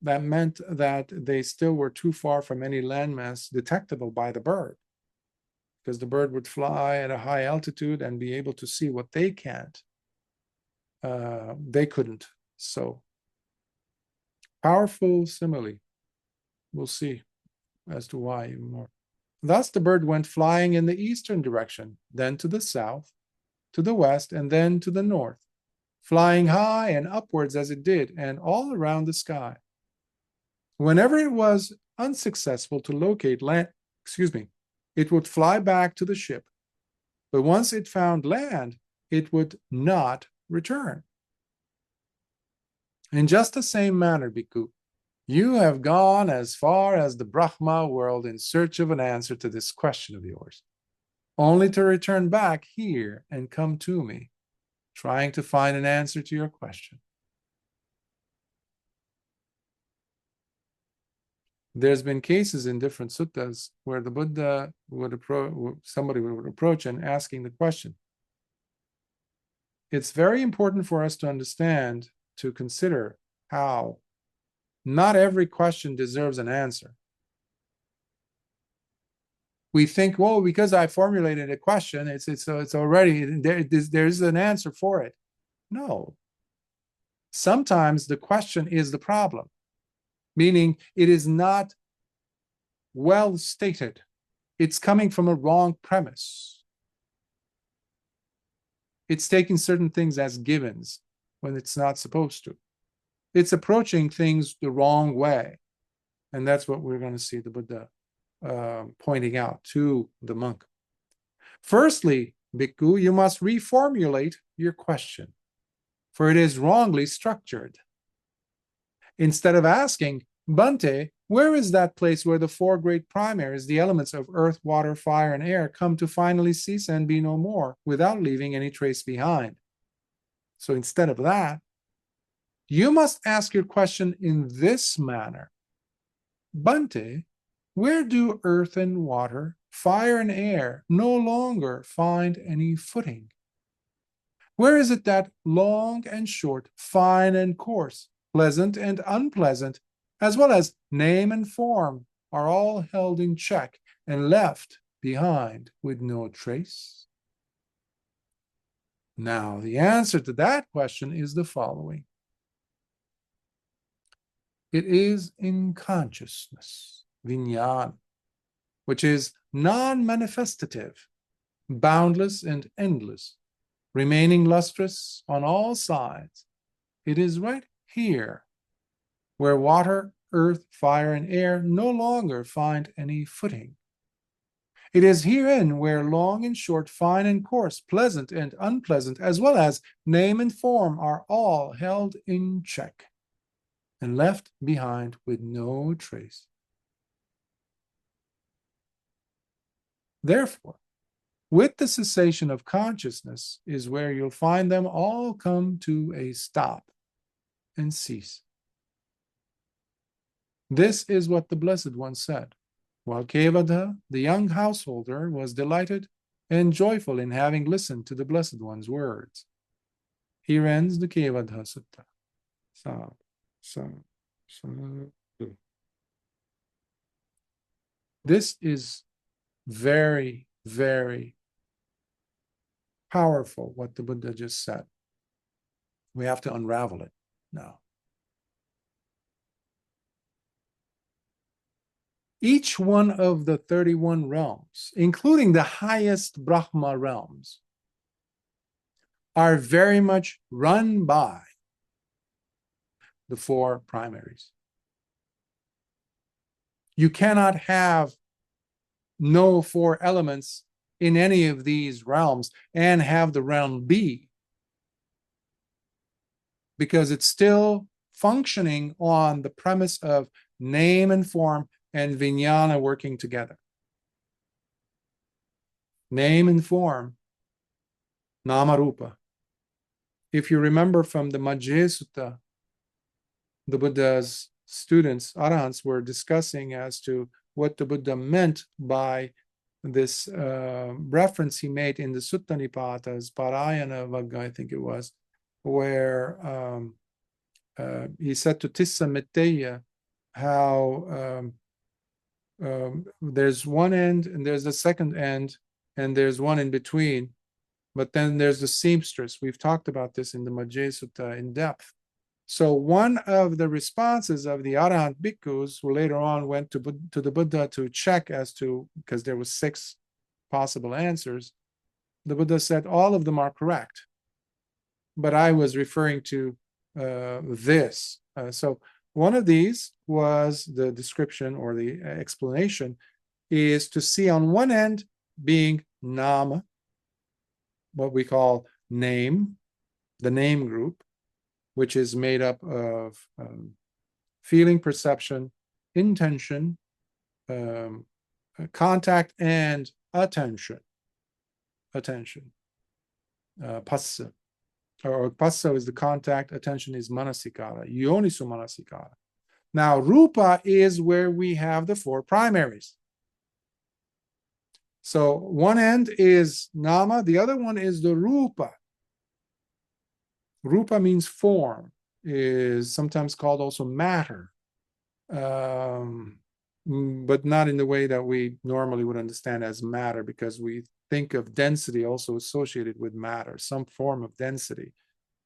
that meant that they still were too far from any landmass detectable by the bird, because the bird would fly at a high altitude and be able to see what they can't. They couldn't. So powerful simile. We'll see as to why even more. Thus the bird went flying in the eastern direction, then to the south, to the west, and then to the north, flying high and upwards as it did, and all around the sky. Whenever it was unsuccessful to locate land, it would fly back to the ship. But once it found land, it would not return. In just the same manner, Bhikkhu, you have gone as far as the Brahma world in search of an answer to this question of yours, only to return back here and come to me, trying to find an answer to your question. There's been cases in different suttas where the Buddha would approach, somebody would approach and asking the question. It's very important for us to understand, to consider how not every question deserves an answer. We think, well, because I formulated a question, it's already, there's an answer for it. No. Sometimes the question is the problem, meaning it is not well stated. It's coming from a wrong premise. It's taking certain things as givens when it's not supposed to. It's approaching things the wrong way. And that's what we're going to see the Buddha pointing out to the monk. Firstly, Bhikkhu, you must reformulate your question, for it is wrongly structured. Instead of asking, Bhante, where is that place where the four great primaries, the elements of earth, water, fire, and air, come to finally cease and be no more, without leaving any trace behind? So instead of that, you must ask your question in this manner. Bhante, where do earth and water, fire and air no longer find any footing? Where is it that long and short, fine and coarse, pleasant and unpleasant, as well as name and form, are all held in check and left behind with no trace? Now, the answer to that question is the following. It is in consciousness, vijnana, which is non-manifestative, boundless and endless, remaining lustrous on all sides. It is right here where water, earth, fire, and air no longer find any footing. It is herein where long and short, fine and coarse, pleasant and unpleasant, as well as name and form, are all held in check and left behind with no trace. Therefore, with the cessation of consciousness is where you'll find them all come to a stop and cease. This is what the Blessed One said, while Kevaḍḍha, the young householder, was delighted and joyful in having listened to the Blessed One's words. Here ends the Kevaḍḍha Sutta. This is very, very powerful, what the Buddha just said. We have to unravel it now. Each one of the 31 realms, including the highest Brahma realms, are very much run by the four primaries. You cannot have no four elements in any of these realms and have the realm be, because it's still functioning on the premise of name and form and vijnana working together. Name and form, nama rupa. If you remember from the Majjhima Sutta, the Buddha's students, arahants, were discussing as to what the Buddha meant by this reference he made in the Sutta Nipatas, Parayana Vagga, I think it was, where he said to Tissa Mitteya how there's one end and there's a second end and there's one in between, but then there's the seamstress. We've talked about this in the Majjhima Sutta in depth. So one of the responses of the Arahant bhikkhus, who later on went to the Buddha to check as to, because there were 6 possible answers, the Buddha said all of them are correct, but I was referring to this. So one of these was the description or the explanation is to see on one end being nama, what we call name, the name group, which is made up of feeling, perception, intention, contact, and attention. Passa. Or passa is the contact, attention is manasikara, yoniso manasikara. Now, rupa is where we have the 4 primaries. So one end is nama, the other one is the rupa. Rupa means form, is sometimes called also matter, but not in the way that we normally would understand as matter, because we think of density also associated with matter, some form of density.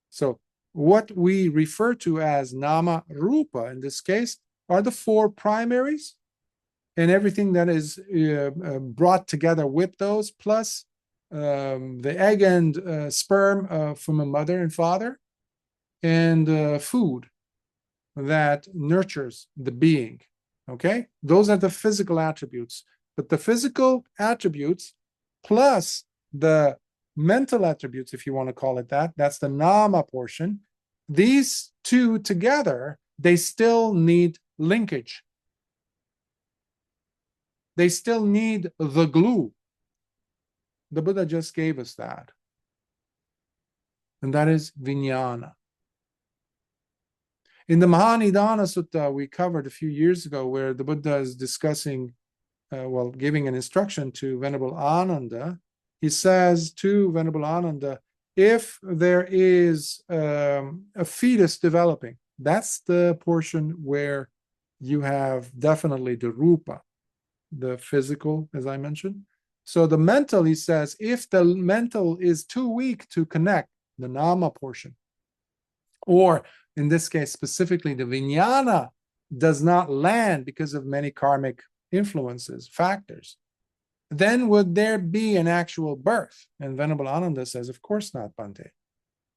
So what we refer to as nama rupa in this case are the 4 primaries and everything that is brought together with those, plus the egg and sperm from a mother and father, and food that nurtures the being. Okay, those are the physical attributes. But the physical attributes plus the mental attributes, if you want to call it that, that's the nama portion. These 2 together, they still need linkage. They still need the glue. The Buddha just gave us that. And that is vijnana. In the Mahanidana Sutta, we covered a few years ago, where the Buddha is discussing, giving an instruction to Venerable Ananda. He says to Venerable Ananda, if there is a fetus developing, that's the portion where you have definitely the rupa, the physical, as I mentioned. So the mental, he says, if the mental is too weak to connect, the nama portion, or in this case specifically the vijnana does not land because of many karmic influences, factors, then would there be an actual birth? And Venerable Ananda says, of course not, Bhante.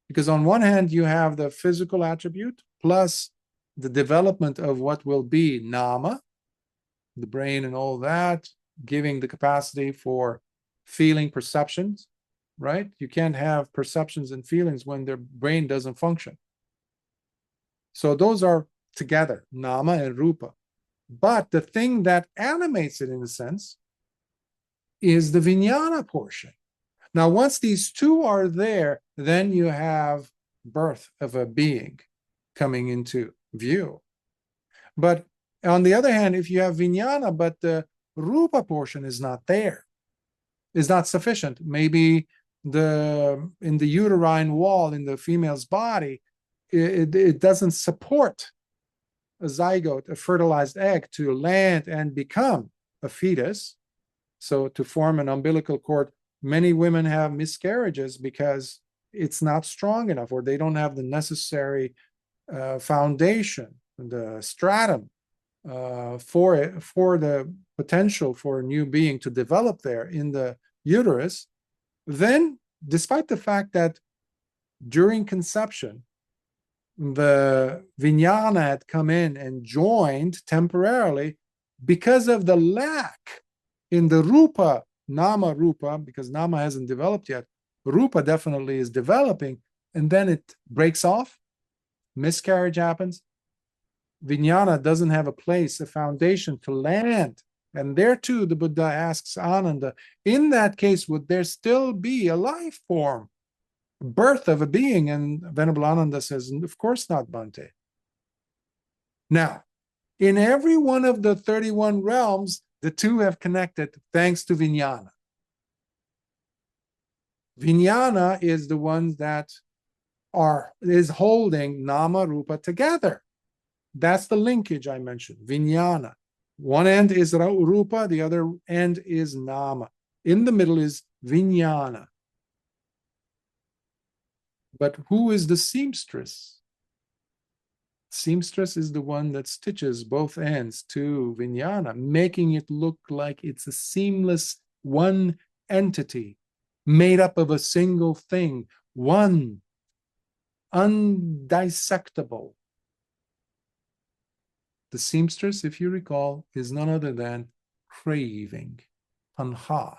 Because on one hand, you have the physical attribute plus the development of what will be nama, the brain and all that, giving the capacity for feeling perceptions, right? You can't have perceptions and feelings when their brain doesn't function. So those are together, nama and rupa. But the thing that animates it, in a sense, is the vijnana portion. Now, once these 2 are there, then you have birth of a being coming into view. But on the other hand, if you have vijnana, but the rupa portion is not there, is not sufficient, maybe in the uterine wall in the female's body, it doesn't support a zygote, a fertilized egg, to land and become a fetus. So to form an umbilical cord, many women have miscarriages because it's not strong enough, or they don't have the necessary foundation, the stratum for the potential for a new being to develop there in the uterus. Then, despite the fact that during conception, the vijnana had come in and joined temporarily because of the lack in the rupa, nama rupa, because nama hasn't developed yet. Rupa definitely is developing, and then it breaks off, miscarriage happens. Vijnana doesn't have a place, a foundation to land. And there too, the Buddha asks Ananda, in that case, would there still be a life form, birth of a being? And Venerable Ananda says, of course not, Bhante. Now, in every one of the 31 realms, the two have connected thanks to Vijnana. Vijnana is the one that is holding Nama Rupa together. That's the linkage I mentioned, Vijnana. One end is Rupa, the other end is Nama. In the middle is Vijnana. But who is the seamstress? Seamstress is the one that stitches both ends to Vijnana, making it look like it's a seamless one entity made up of a single thing, one, undissectable. The seamstress, if you recall, is none other than craving, tanha,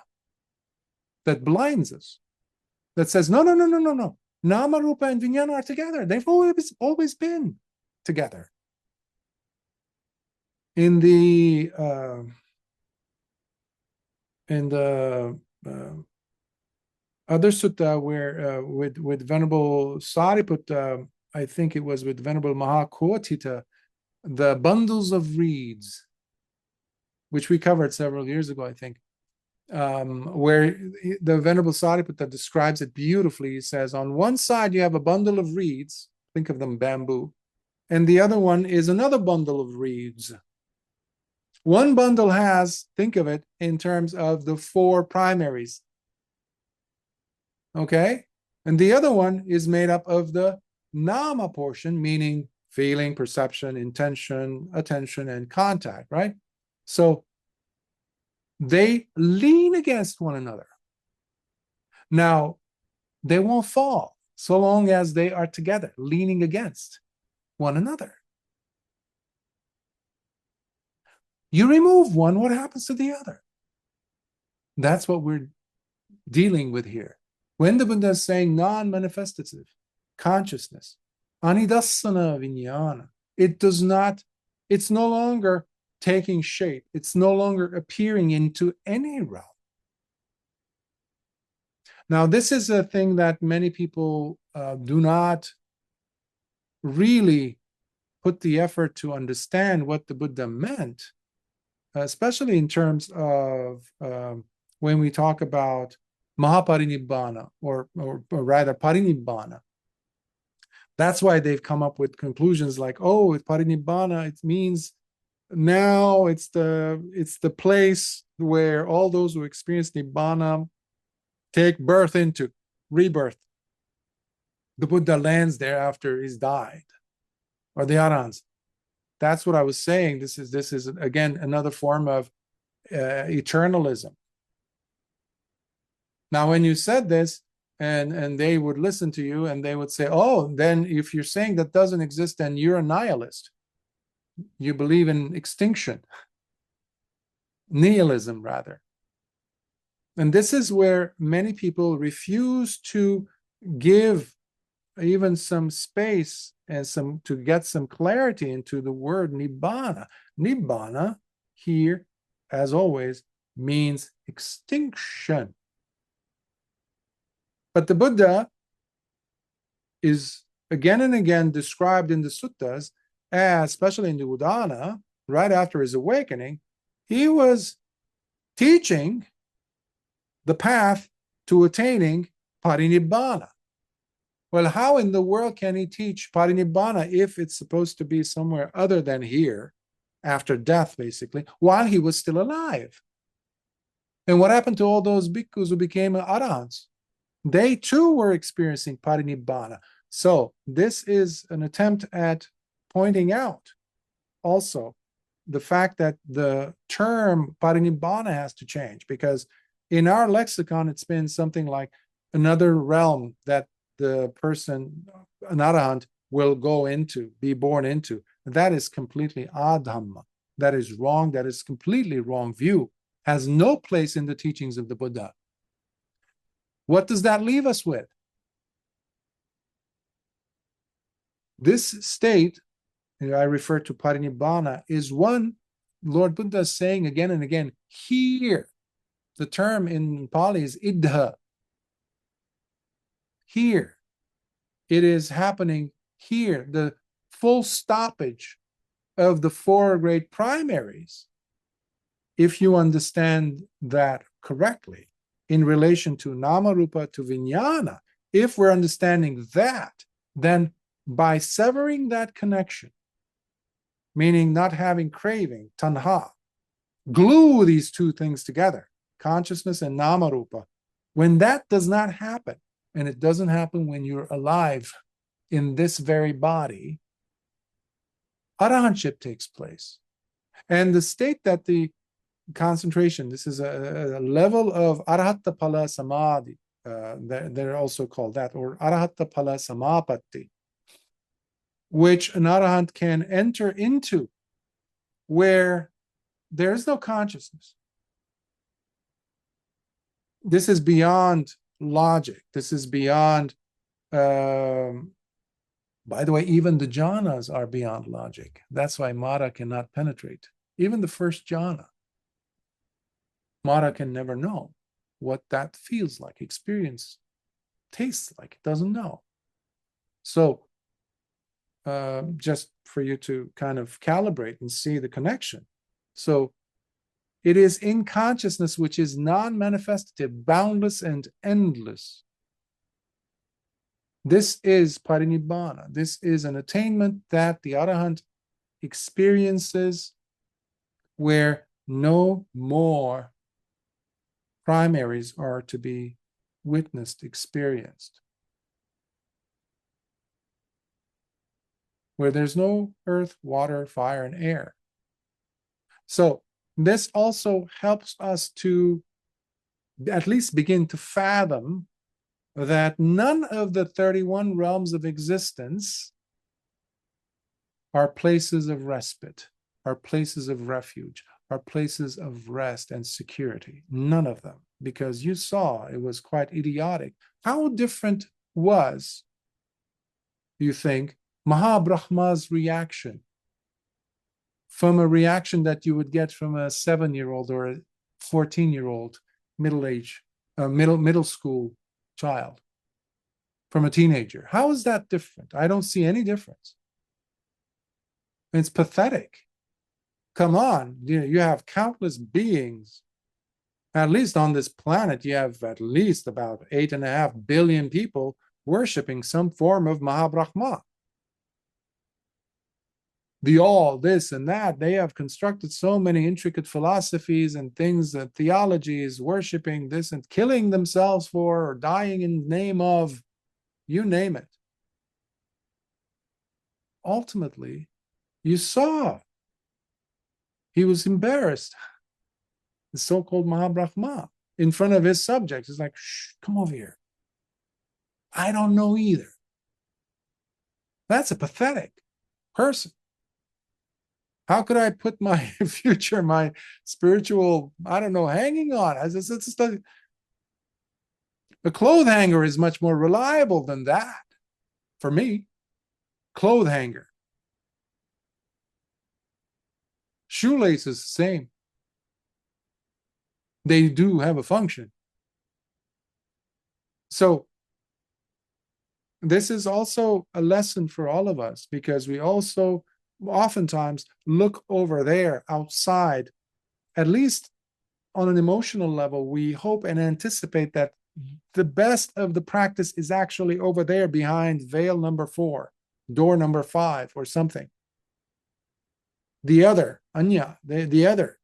that blinds us, that says, no, no, no, no, no, no. Nama, Rupa, and Vijnana are together. They've always been together. In the other sutta where with Venerable Sariputta, I think it was with Venerable Mahakotita, the bundles of reeds, which we covered several years ago, I think, where the Venerable Sariputta describes it beautifully. He says, on one side you have a bundle of reeds, think of them bamboo, and the other one is another bundle of reeds. One bundle has, think of it in terms of the four primaries, okay? And the other one is made up of the nama portion, meaning feeling, perception, intention, attention, and contact, right? So they lean against one another. Now, they won't fall so long as they are together, leaning against one another. You remove one, what happens to the other? That's what we're dealing with here. When the Buddha is saying non-manifestative consciousness, anidassana vijnana, it's no longer taking shape. It's no longer appearing into any realm. Now, this is a thing that many people do not really put the effort to understand what the Buddha meant, especially in terms of when we talk about Mahaparinibbana, or rather Parinibbana. That's why they've come up with conclusions like, oh, with Parinibbana, it means now it's the place where all those who experience Nibbana take birth into rebirth. The Buddha lands there after he's died, or the Arahants. That's what I was saying. This is again another form of eternalism. Now, when you said this, and they would listen to you, and they would say, "Oh, then if you're saying that doesn't exist, then you're a nihilist. You believe in extinction, nihilism, rather." And this is where many people refuse to give even some space and to get some clarity into the word nibbana. Nibbana here, as always, means extinction. But the Buddha is again and again described in the suttas as, especially in the Udana, right after his awakening, he was teaching the path to attaining parinibbana. Well, how in the world can he teach parinibbana if it's supposed to be somewhere other than here, after death, basically, while he was still alive? And what happened to all those bhikkhus who became arahants? They too were experiencing parinibbana. So this is an attempt at pointing out also the fact that the term parinibbana has to change, because in our lexicon, it's been something like another realm that the person, an arahant, will be born into. That is completely adhamma. That is wrong. That is completely wrong view. Has no place in the teachings of the Buddha. What does that leave us with? This state, I refer to parinibbana, is one Lord Buddha is saying again and again, here. The term in Pali is idha. Here. It is happening here. The full stoppage of the four great primaries, if you understand that correctly, in relation to Namarupa, to Vijnana, if we're understanding that, then by severing that connection, meaning not having craving, tanha, glue these two things together, consciousness and Namarupa. When that does not happen, and it doesn't happen when you're alive in this very body, arahantship takes place. And the state that the concentration, this is a level of arahatta pala samadhi, they're also called that, or arahatta pala samapatti, which an arahant can enter into, where there is no consciousness. This is beyond logic. This is beyond, by the way, even the jhanas are beyond logic. That's why Mara cannot penetrate. Even the first jhana, Mara can never know what that feels like, experience, tastes like. It doesn't know. So just for you to kind of calibrate and see the connection. So it is in consciousness, which is non-manifestative, boundless and endless. This is parinibbana. This is an attainment that the arahant experiences, where no more primaries are to be witnessed, experienced. Where there's no earth, water, fire, and air. So this also helps us to at least begin to fathom that none of the 31 realms of existence are places of respite, are places of refuge, are places of rest and security. None of them, because you saw it was quite idiotic. How different was, you think, Mahabrahma's reaction from a reaction that you would get from a 7-year-old or a 14-year-old middle school child, from a teenager? How is that different? I don't see any difference. It's pathetic. Come on, you have countless beings. At least on this planet, you have at least about 8.5 billion people worshiping some form of Mahabrahma. The all, this and that, they have constructed so many intricate philosophies and things, that theologies, worshiping this and killing themselves for, or dying in the name of, you name it. Ultimately, you saw he was embarrassed, the so-called Mahabrahma, in front of his subjects. It's like, shh, come over here. I don't know either. That's a pathetic person. How could I put my future, my spiritual, I don't know, hanging on? A clothes hanger is much more reliable than that for me. Clothes hanger. Shoelace is the same. They do have a function. So this is also a lesson for all of us, because we also oftentimes look over there outside. At least on an emotional level, we hope and anticipate that the best of the practice is actually over there behind veil number 4, door number 5, or something. The other, anya, the other,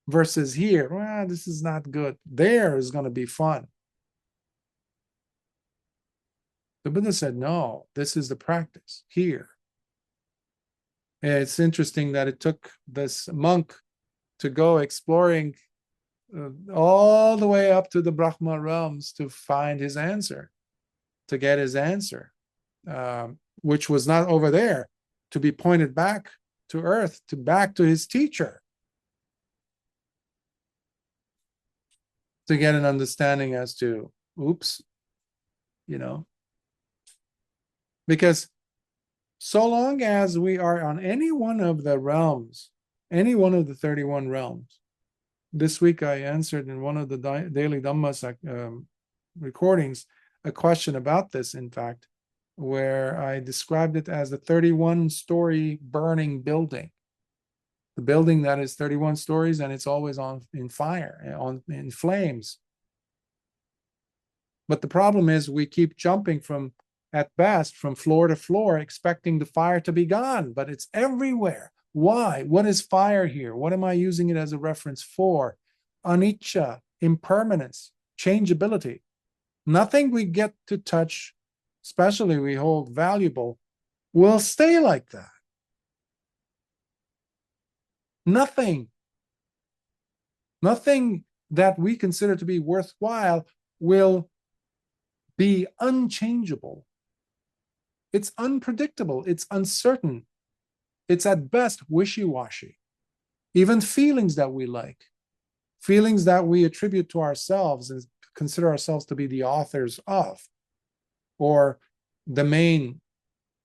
versus here, well, this is not good. There is going to be fun. The Buddha said, no, this is the practice here. It's interesting that it took this monk to go exploring all the way up to the Brahma realms to find his answer, to get his answer. which was not over there, to be pointed back to earth, back to his teacher, to get an understanding as to, oops, because so long as we are on any one of the realms, any one of the 31 realms. This week I answered in one of the daily Dhammas recordings a question about this, in fact, where I described it as the 31-story burning building. The building that is 31 stories and it's always in fire, in flames. But the problem is we keep jumping at best from floor to floor, expecting the fire to be gone, but it's everywhere. Why? What is fire here? What am I using it as a reference for? Anicca, impermanence, changeability. Nothing we get to touch, especially we hold valuable, will stay like that. Nothing that we consider to be worthwhile will be unchangeable. It's unpredictable. It's uncertain. It's at best wishy-washy. Even feelings that we like, feelings that we attribute to ourselves and consider ourselves to be the authors of, or the main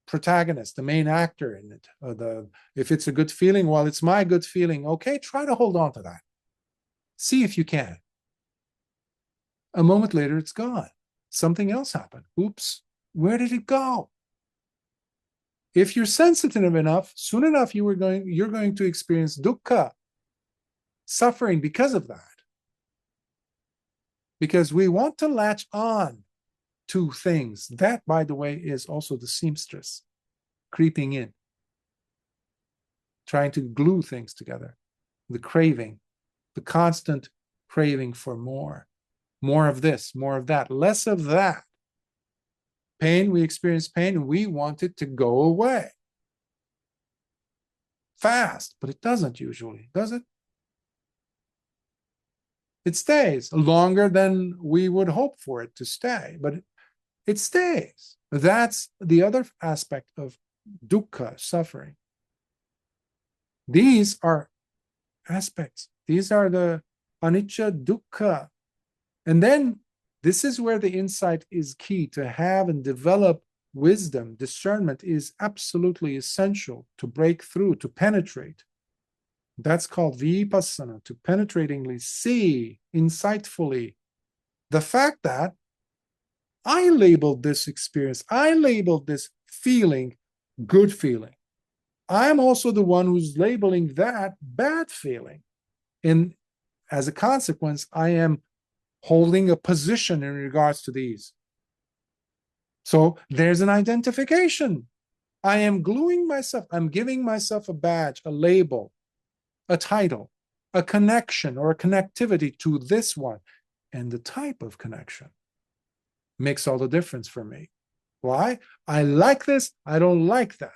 protagonist, the main actor in it. If it's a good feeling, well, it's my good feeling. Okay, try to hold on to that. See if you can. A moment later, it's gone. Something else happened. Oops, where did it go? If you're sensitive enough, soon enough you're going to experience dukkha, suffering because of that. Because we want to latch on to things. That, by the way, is also the seamstress creeping in, trying to glue things together. The craving, the constant craving for more of this, more of that, less of that. Pain, we experience pain, and we want it to go away fast, but it doesn't usually, does it? It stays longer than we would hope for it to stay, but it stays. That's the other aspect of dukkha, suffering. These are aspects. These are the anicca, dukkha. And then this is where the insight is key. To have and develop wisdom, discernment is absolutely essential to break through, to penetrate. That's called vipassana, to penetratingly see, insightfully, the fact that I labeled this experience, I labeled this feeling good feeling. I'm also the one who's labeling that bad feeling. And as a consequence, I am holding a position in regards to these. So there's an identification. I am gluing myself, I'm giving myself a badge, a label, a title, a connection or a connectivity to this one. And the type of connection makes all the difference for me. Why? I like this, I don't like that.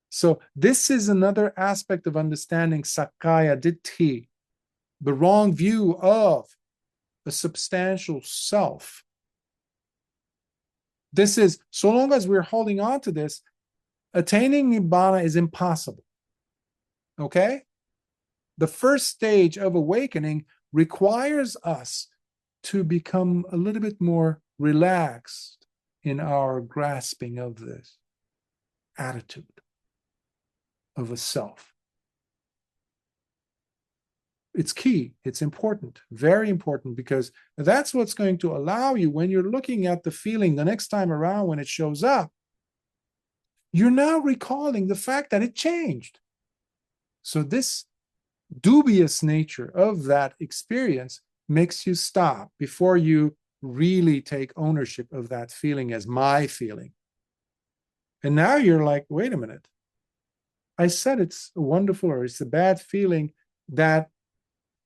So this is another aspect of understanding sakkaya ditthi, the wrong view of a substantial self. This is, so long as we're holding on to this, attaining nibbana is impossible. Okay? The first stage of awakening requires us to become a little bit more relaxed in our grasping of this attitude of a self. It's key, it's important, very important, because that's what's going to allow you, when you're looking at the feeling the next time around when it shows up, you're now recalling the fact that it changed. So this dubious nature of that experience makes you stop before you really take ownership of that feeling as my feeling. And now you're like, wait a minute. I said it's wonderful or it's a bad feeling. That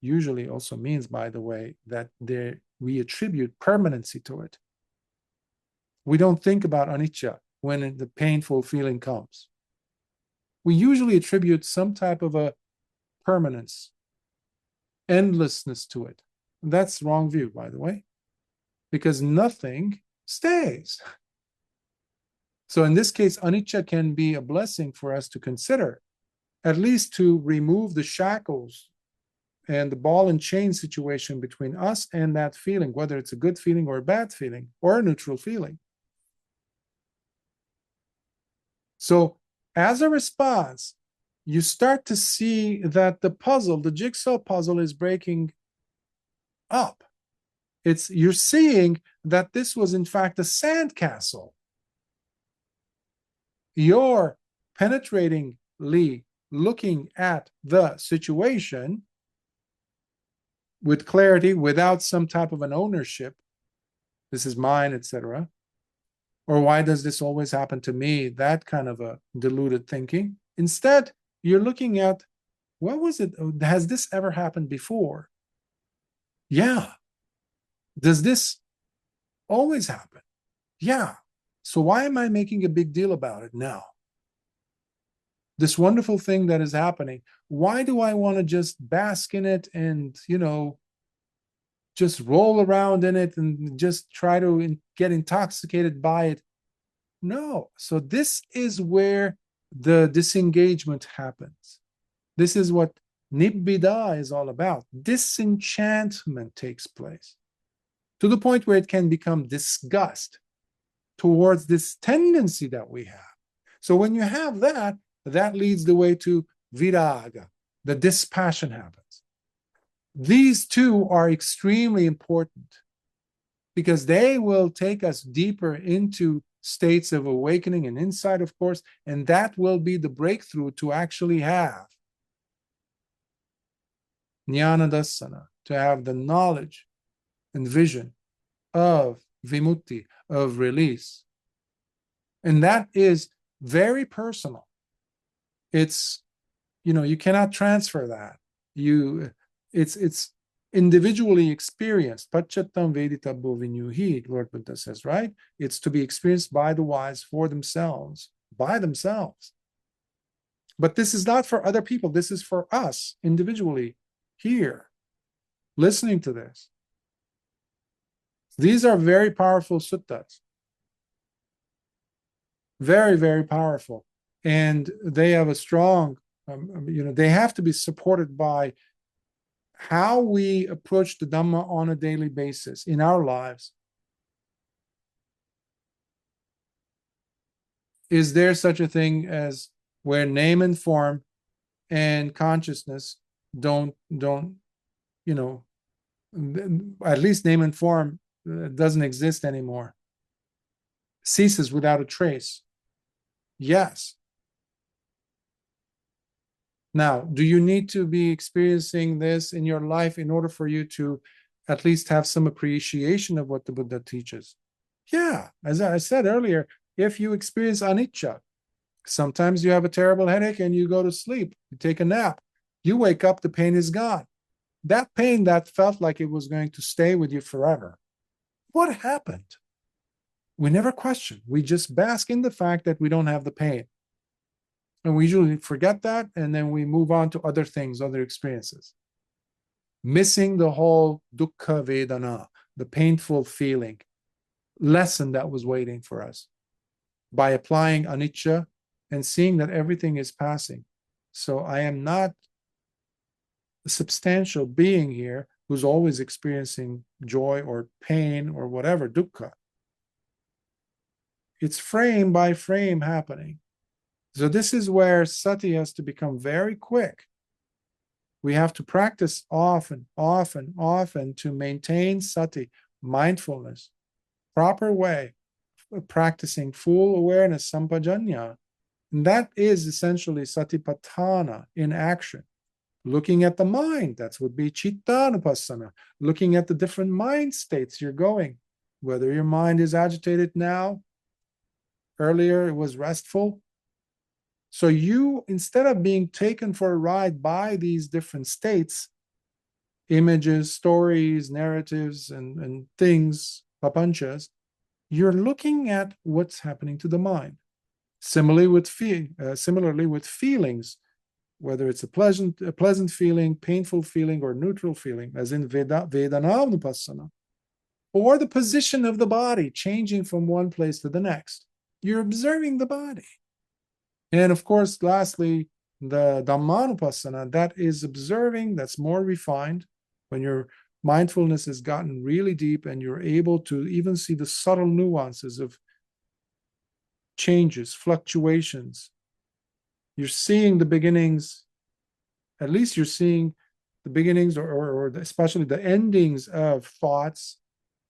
usually also means, by the way, that we attribute permanency to it. We don't think about anicca when the painful feeling comes. We usually attribute some type of a permanence, endlessness to it. That's the wrong view, by the way, because nothing stays. So in this case, anicca can be a blessing for us to consider, at least to remove the shackles and the ball and chain situation between us and that feeling, whether it's a good feeling or a bad feeling or a neutral feeling. So as a response, you start to see that the puzzle, the jigsaw puzzle, is breaking up. You're seeing that this was in fact a sandcastle. You're penetratingly looking at the situation with clarity, without some type of an ownership. This is mine, etc. Or why does this always happen to me? That kind of a deluded thinking. Instead, you're looking at, what was it? Has this ever happened before? Yeah. Does this always happen? Yeah. So why am I making a big deal about it now? This wonderful thing that is happening, why do I want to just bask in it and, just roll around in it and just try to get intoxicated by it? No. So this is where the disengagement happens. This is what nibbida is all about. Disenchantment takes place to the point where it can become disgust towards this tendency that we have. So when you have that, that leads the way to viraga, the dispassion happens. These two are extremely important because they will take us deeper into states of awakening and insight, of course, and that will be the breakthrough to actually have jnana dassana, to have the knowledge and vision of vimutti, of release. And that is very personal. It's, you cannot transfer that. It's individually experienced. Pachattam veditabbo vinyuhi, Lord Buddha says, right? It's to be experienced by the wise for themselves, by themselves. But this is not for other people. This is for us individually here, listening to this. These are very powerful suttas. Very, very powerful. And they have a strong, they have to be supported by how we approach the Dhamma on a daily basis in our lives. Is there such a thing as where name and form and consciousness don't, at least name and form doesn't exist anymore, ceases without a trace? Yes. Now, do you need to be experiencing this in your life in order for you to at least have some appreciation of what the Buddha teaches? Yeah, as I said earlier, if you experience anicca, sometimes you have a terrible headache and you go to sleep, you take a nap, you wake up, the pain is gone. That pain that felt like it was going to stay with you forever. What happened? We never question. We just bask in the fact that we don't have the pain. And we usually forget that, and then we move on to other things, other experiences. Missing the whole dukkha vedana, the painful feeling, lesson that was waiting for us by applying anicca and seeing that everything is passing. So I am not a substantial being here who's always experiencing joy or pain or whatever, dukkha. It's frame by frame happening. So this is where sati has to become very quick. We have to practice often to maintain sati, mindfulness, proper way of practicing full awareness, sampajanya. And that is essentially satipatthana in action. Looking at the mind, that would be cittanupassana. Looking at the different mind states you're going, whether your mind is agitated now, earlier it was restful. So you, instead of being taken for a ride by these different states, images, stories, narratives, and things, papanchas, you're looking at what's happening to the mind. Similarly with feelings, whether it's a pleasant feeling, painful feeling, or neutral feeling, as in Vedananupassana, or the position of the body changing from one place to the next. You're observing the body. And of course, lastly, the Dhammanupassana, that is observing, that's more refined. When your mindfulness has gotten really deep and you're able to even see the subtle nuances of changes, fluctuations. You're seeing the beginnings, at least you're seeing the beginnings or especially the endings of thoughts,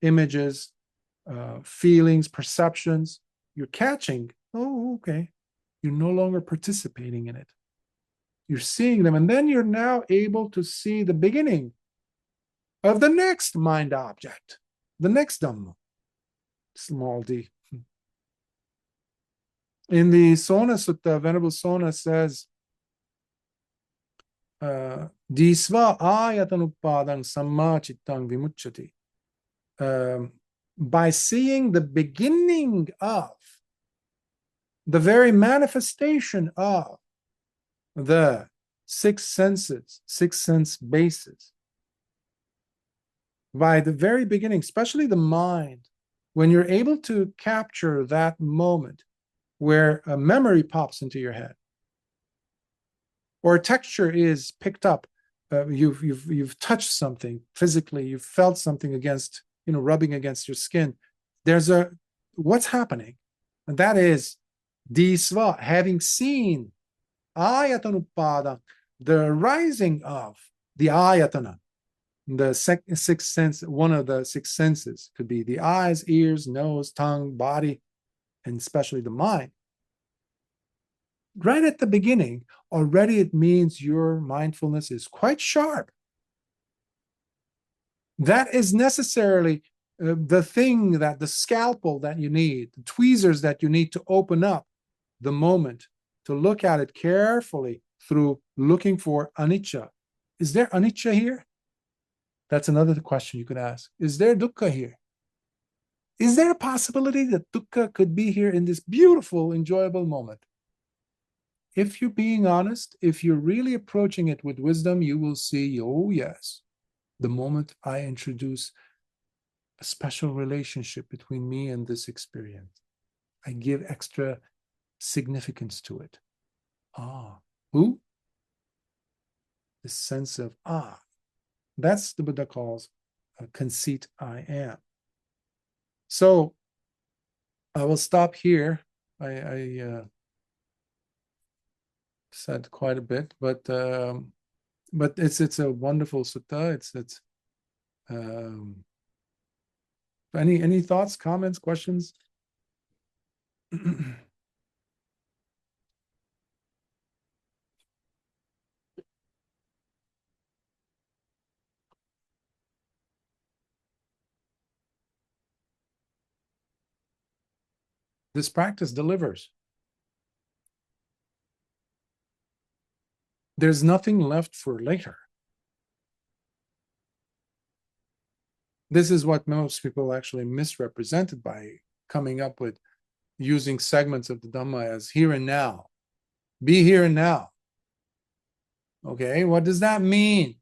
images, feelings, perceptions. You're catching, oh, okay. You're no longer participating in it. You're seeing them, and then you're now able to see the beginning of the next mind object, the next Dhamma, small d. In the Sona Sutta, Venerable Sona says, Disva ayatanupadang samma chittang vimucchati. By seeing the beginning of, the very manifestation of the six senses, six sense bases, by the very beginning, especially the mind, when you're able to capture that moment where a memory pops into your head, or a texture is picked up, you've touched something physically, you've felt something against, rubbing against your skin. There's what's happening, and that is disva, having seen ayatanupada, the rising of the ayatana, the sixth sense. One of the six senses could be the eyes, ears, nose, tongue, body, and especially the mind. Right at the beginning, already it means your mindfulness is quite sharp. That is necessarily the thing, that the scalpel that you need, the tweezers that you need to open up the moment, to look at it carefully through looking for anicca. Is there anicca here? That's another question you could ask. Is there dukkha here? Is there a possibility that dukkha could be here in this beautiful, enjoyable moment? If you're being honest, if you're really approaching it with wisdom, you will see, oh yes, the moment I introduce a special relationship between me and this experience, I give extra significance to it. Who? The sense of that's the Buddha calls a conceit I am. So I will stop here. I said quite a bit, but it's a wonderful sutta. It's any thoughts, comments, questions? This practice delivers. There's nothing left for later. This is what most people actually misrepresented by coming up with using segments of the Dhamma as here and now. Be here and now. Okay, what does that mean?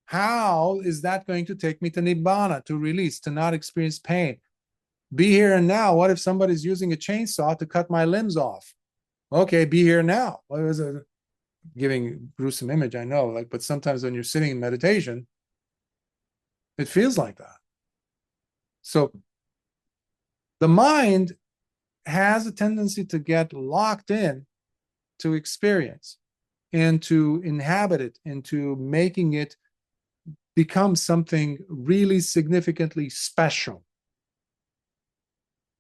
How is that going to take me to Nibbana, to release, to not experience pain? Be here and now. What if somebody's using a chainsaw to cut my limbs off? Okay, be here now. What was it? Giving gruesome image, I know, but sometimes when you're sitting in meditation, it feels like that. So the mind has a tendency to get locked in to experience and to inhabit it, into making it become something really significantly special.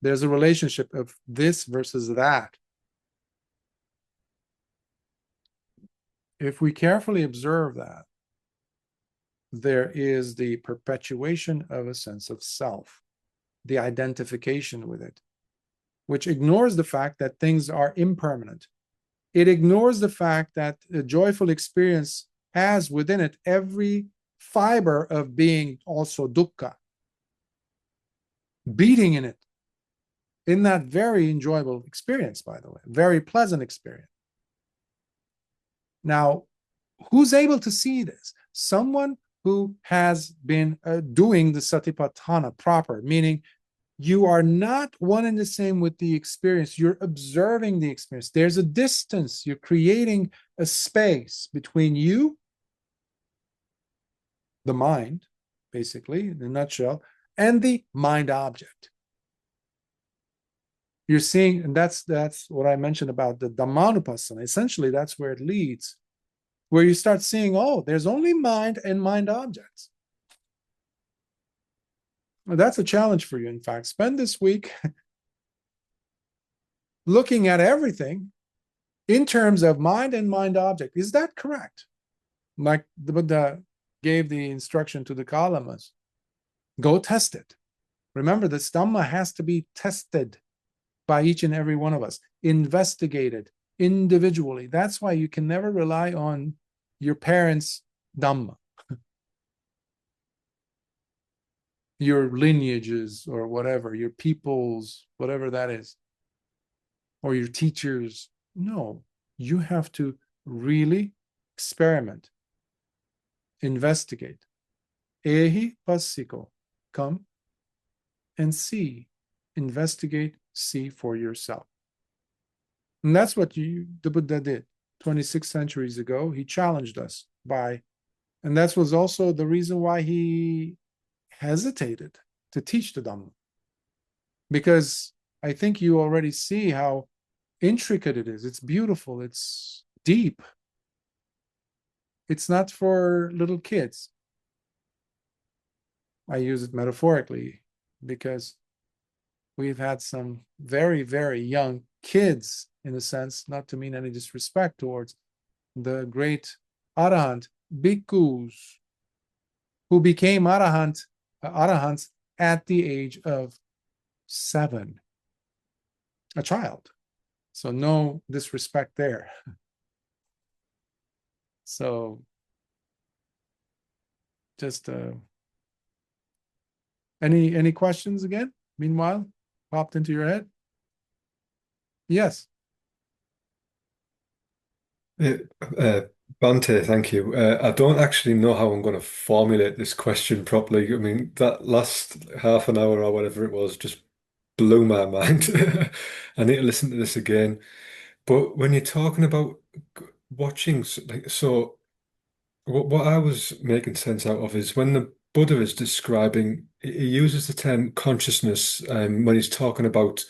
There's a relationship of this versus that. If we carefully observe that, there is the perpetuation of a sense of self, the identification with it, which ignores the fact that things are impermanent. It ignores the fact that a joyful experience has within it every fiber of being also dukkha, beating in it, in that very enjoyable experience, by the way, very pleasant experience. Now, who's able to see this? Someone who has been doing the satipatthana proper, meaning you are not one and the same with the experience. You're observing the experience. There's a distance. You're creating a space between you, the mind, basically, in a nutshell, and the mind object. You're seeing, and that's what I mentioned about the Dhammanupassana. Essentially, that's where it leads, where you start seeing, oh, there's only mind and mind objects. Well, that's a challenge for you, in fact. Spend this week looking at everything in terms of mind and mind object. Is that correct? Like the Buddha gave the instruction to the Kalamas, go test it. Remember, this Dhamma has to be tested by each and every one of us, investigated individually. That's why you can never rely on your parents' Dhamma, your lineages or whatever, your peoples, whatever that is, or your teachers. No, you have to really experiment, investigate. Ehi passiko, come and see, investigate, see for yourself. And that's what the Buddha did 26 centuries ago. He challenged us by, and that was also the reason why he hesitated to teach the Dhamma. Because I think you already see how intricate it is. It's beautiful. It's deep. It's not for little kids. I use it metaphorically because we've had some very, very young kids, in a sense, not to mean any disrespect towards the great Arahant, Bhikkhus, who became Arahants at the age of 7, a child. So no disrespect there. So just any questions again? Meanwhile, popped into your head? Yes. Bhante, thank you. I don't actually know how I'm going to formulate this question properly. I mean, that last half an hour or whatever it was just blew my mind. I need to listen to this again. But when you're talking about watching, like, so what I was making sense out of is when the Buddha is describing, he uses the term consciousness when he's talking about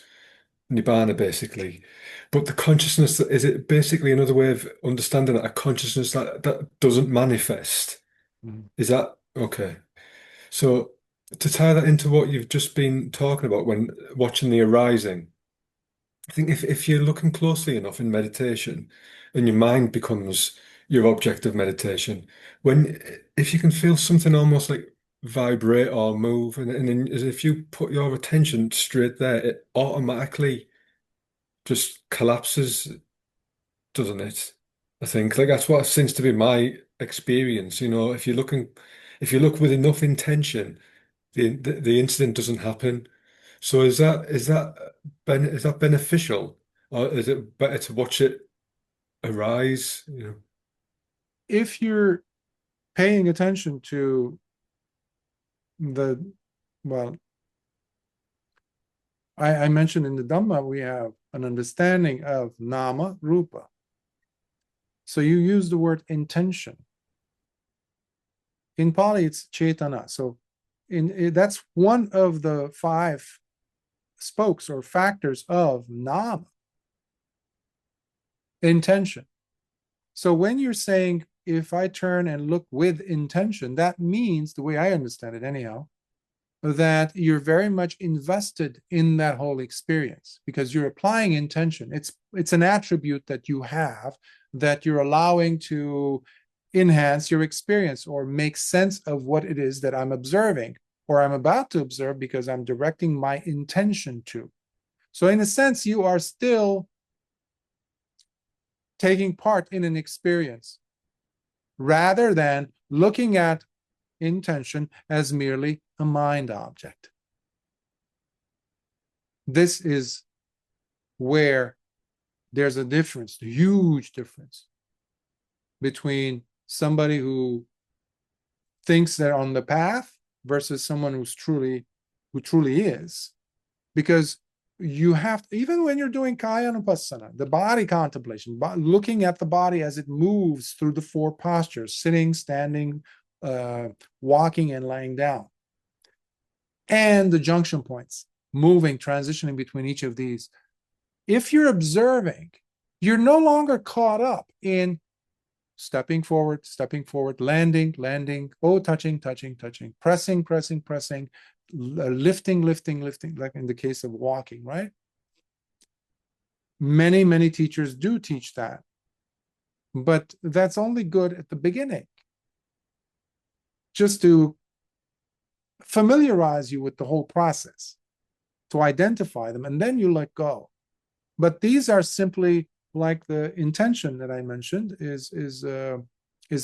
Nibbana, basically. But the consciousness, is it basically another way of understanding that a consciousness that doesn't manifest? Mhm. Is that okay? So to tie that into what you've just been talking about when watching the arising, I think if you're looking closely enough in meditation and your mind becomes your object of meditation, when if you can feel something almost like vibrate or move, and then as if you put your attention straight there, it automatically just collapses, doesn't it? I think like that's what seems to be my experience. You know, if you look with enough intention, the incident doesn't happen. So is that beneficial, or is it better to watch it arise? You know, If you're paying attention to the, well, I mentioned in the Dhamma, we have an understanding of nama, rupa. So you use the word intention. In Pali, it's cetana. So that's one of the 5 spokes or factors of nama, intention. So when you're saying, if I turn and look with intention, that means, the way I understand it anyhow, that you're very much invested in that whole experience because you're applying intention. It's an attribute that you have that you're allowing to enhance your experience or make sense of what it is that I'm observing or I'm about to observe because I'm directing my intention to. So in a sense, you are still taking part in an experience rather than looking at intention as merely a mind object. This is where there's a difference, a huge difference between somebody who thinks they're on the path versus someone who truly is. because you have, even when you're doing kaya anupassana, the body contemplation, looking at the body as it moves through the four postures, sitting, standing, walking, and lying down, and the junction points, moving, transitioning between each of these. If you're observing, you're no longer caught up in stepping forward, landing, oh, touching, pressing, lifting, like in the case of walking, right? Many teachers do teach that, but that's only good at the beginning, just to familiarize you with the whole process, to identify them, and then you let go. But these are simply, like the intention that I mentioned, is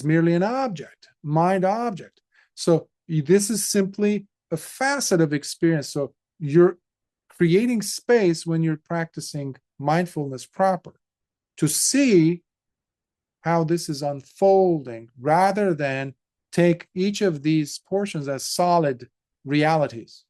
merely an object, mind object. So this is simply a facet of experience. So you're creating space when you're practicing mindfulness proper to see how this is unfolding, rather than take each of these portions as solid realities,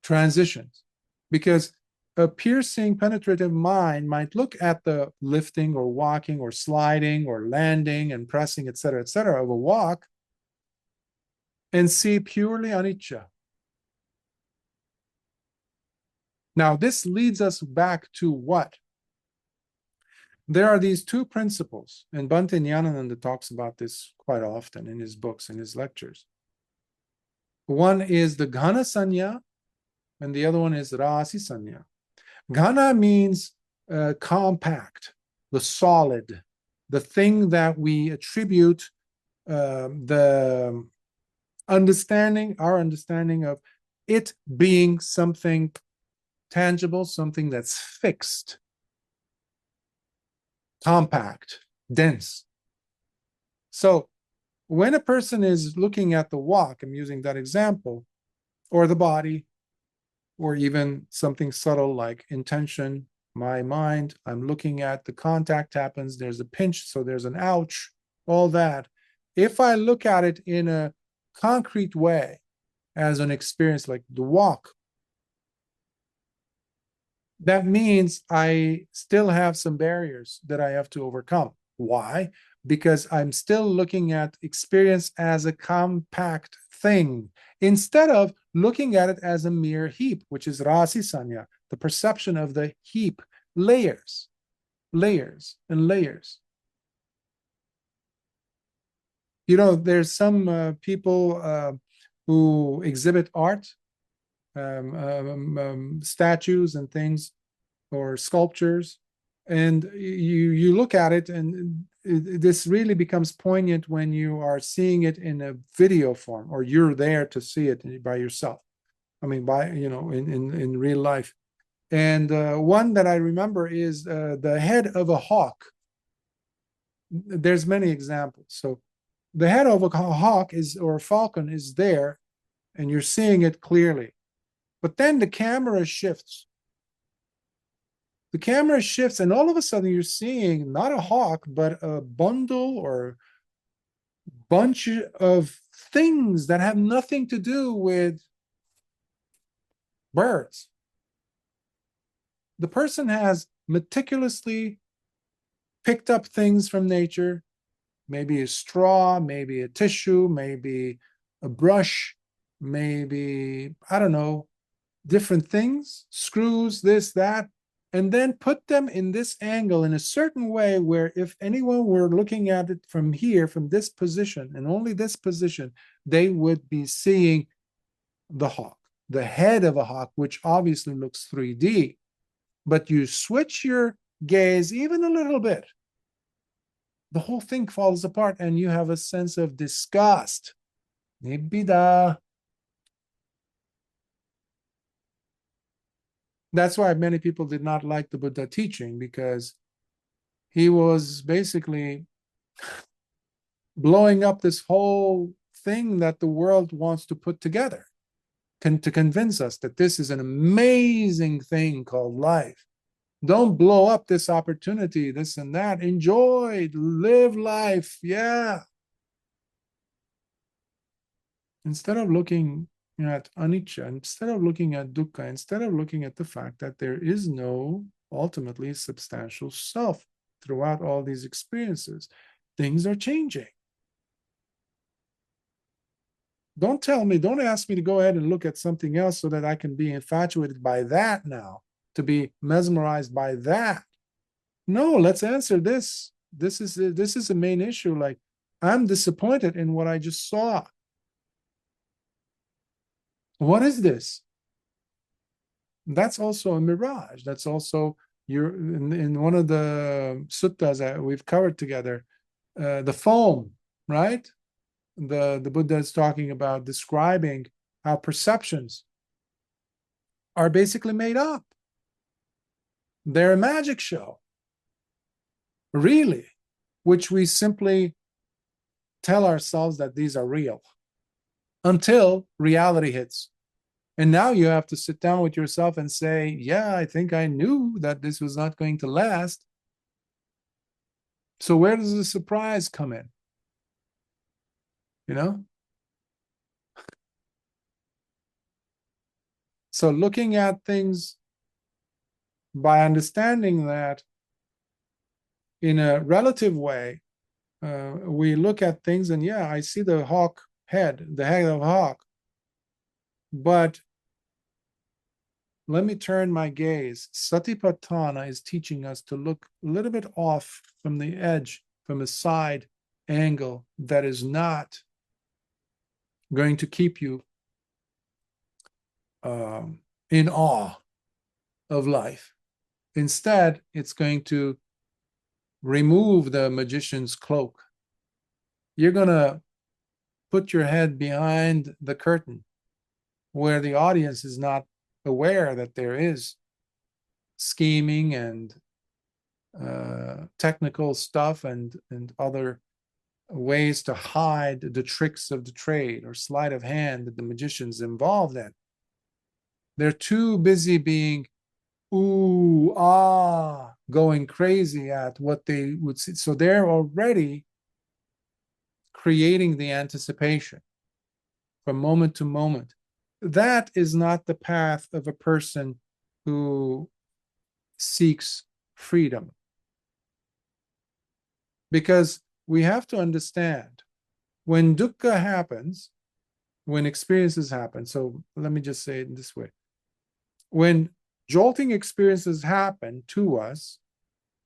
transitions. Because a piercing, penetrative mind might look at the lifting or walking or sliding or landing and pressing, etc., of a walk, and see purely anicca. Now, this leads us back to what? There are these two principles, and Bhante Candana talks about this quite often in his books and his lectures. One is the ghana sanya, and the other one is rasi sanya. Ghana means compact, the solid, the thing that we attribute the understanding, our understanding of it being something tangible, something that's fixed, compact, dense. So when a person is looking at the walk, I'm using that example, or the body, or even something subtle like intention, my mind, I'm looking at the contact happens, there's a pinch, so there's an ouch, all that. If I look at it in a concrete way, as an experience like the walk, that means I still have some barriers that I have to overcome. Why? Because I'm still looking at experience as a compact thing, instead of looking at it as a mere heap, which is rasi sanya, the perception of the heap, layers and layers. You know, there's some people who exhibit art, statues and things, or sculptures, and you look at it, and this really becomes poignant when you are seeing it in a video form, or you're there to see it by yourself. I mean, in real life. And one that I remember is the head of a hawk. There's many examples. So the head of a hawk or a falcon is there, and you're seeing it clearly. But then the camera shifts. And all of a sudden you're seeing not a hawk, but a bundle or bunch of things that have nothing to do with birds. The person has meticulously picked up things from nature, maybe a straw, maybe a tissue, maybe a brush, maybe, I don't know, different things, screws, this, that, and then put them in this angle in a certain way where if anyone were looking at it from here, from this position, and only this position, they would be seeing the hawk, the head of a hawk, which obviously looks 3D. But you switch your gaze even a little bit, the whole thing falls apart, and you have a sense of disgust. Nibbida. That's why many people did not like the Buddha teaching, because he was basically blowing up this whole thing that the world wants to put together, to convince us that this is an amazing thing called life. Don't blow up this opportunity, this and that. Enjoy, live life, yeah. Instead of looking at anicca, instead of looking at dukkha, instead of looking at the fact that there is no ultimately substantial self throughout all these experiences, things are changing. Don't tell me, don't ask me to go ahead and look at something else so that I can be infatuated by that now, to be mesmerized by that. No, let's answer this. This is the main issue. Like, I'm disappointed in what I just saw. What is this? That's also a mirage. That's also in one of the suttas that we've covered together, the foam, right? The Buddha is talking about describing how perceptions are basically made up. They're a magic show, really, which we simply tell ourselves that these are real until reality hits. And now you have to sit down with yourself and say, yeah, I think I knew that this was not going to last. So where does the surprise come in? You know? So looking at things by understanding that in a relative way, we look at things and yeah, I see the hawk head, the head of a hawk. But let me turn my gaze. Satipatthana is teaching us to look a little bit off from the edge, from a side angle that is not going to keep you in awe of life. Instead, it's going to remove the magician's cloak. You're going to put your head behind the curtain where the audience is not aware that there is scheming and technical stuff and other ways to hide the tricks of the trade or sleight of hand that the magician's involved in. They're too busy being ooh, ah, going crazy at what they would see. So they're already creating the anticipation from moment to moment. That is not the path of a person who seeks freedom. Because we have to understand when dukkha happens, when experiences happen. So let me just say it this way. When jolting experiences happen to us,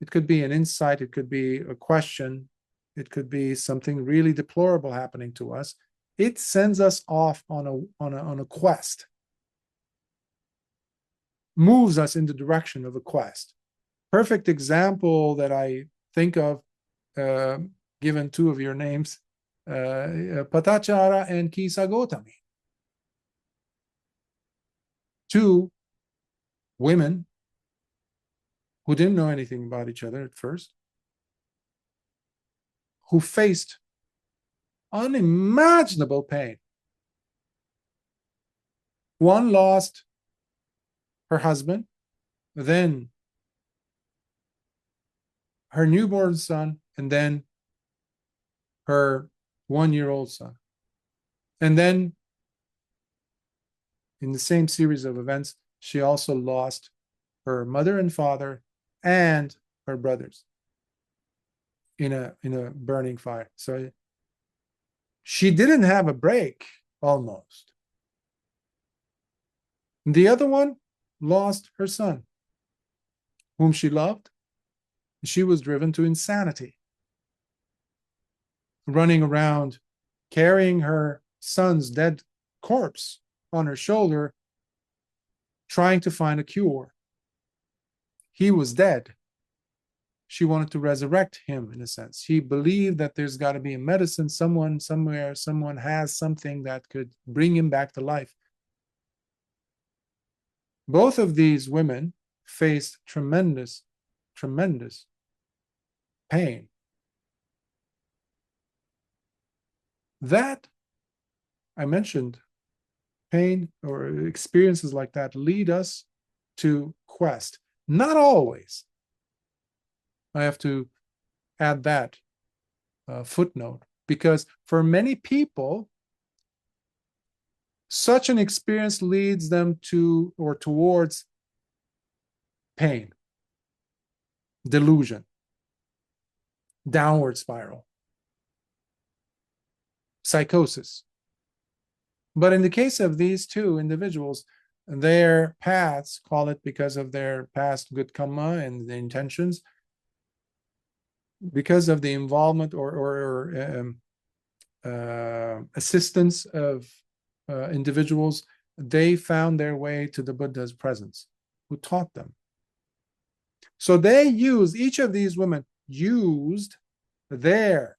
it could be an insight, it could be a question, it could be something really deplorable happening to us. It sends us off on a quest, moves us in the direction of a quest. Perfect example that I think of, given two of your names, Patachara and Kisa Gotami. Two women who didn't know anything about each other at first, who faced unimaginable pain. One lost her husband, then her newborn son, and then her 1-year-old son. And then in the same series of events, she also lost her mother and father and her brothers in a burning fire. So she didn't have a break almost. The other one lost her son, whom she loved. She was driven to insanity, running around carrying her son's dead corpse on her shoulder, trying to find a cure. He was dead. She wanted to resurrect him, in a sense. She believed that there's got to be a medicine, someone, somewhere, someone has something that could bring him back to life. Both of these women faced tremendous, tremendous pain. That, I mentioned, pain or experiences like that lead us to quest. Not always. I have to add that footnote, because for many people, Such an experience leads them to or towards pain, delusion, downward spiral, psychosis. But in the case of these two individuals, their paths, call it because of their past good karma and the intentions, because of the involvement or assistance of individuals, they found their way to the Buddha's presence, who taught them. So they used, each of these women used their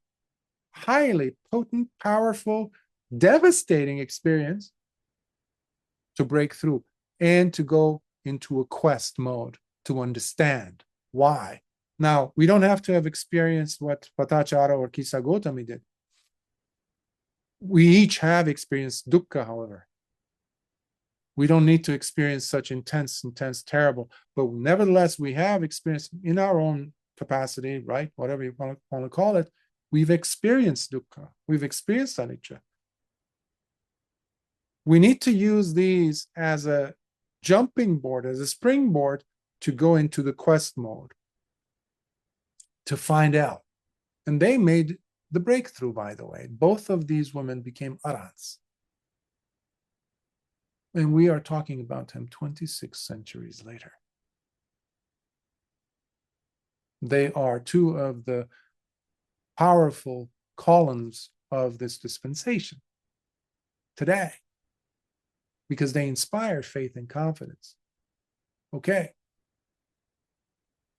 highly potent, powerful, devastating experience to break through and to go into a quest mode to understand why. Now, we don't have to have experienced what Patachara or Kisa Gotami did. We each have experienced dukkha, however. We don't need to experience such intense, terrible, but nevertheless, we have experienced in our own capacity, right? Whatever you want to call it, we've experienced dukkha. We've experienced anicca. We need to use these as a jumping board, as a springboard to go into the quest mode, to find out. And they made the breakthrough, by the way. Both of these women became arhats. And we are talking about him 26 centuries later. They are two of the powerful columns of this dispensation today, because they inspire faith and confidence. Okay.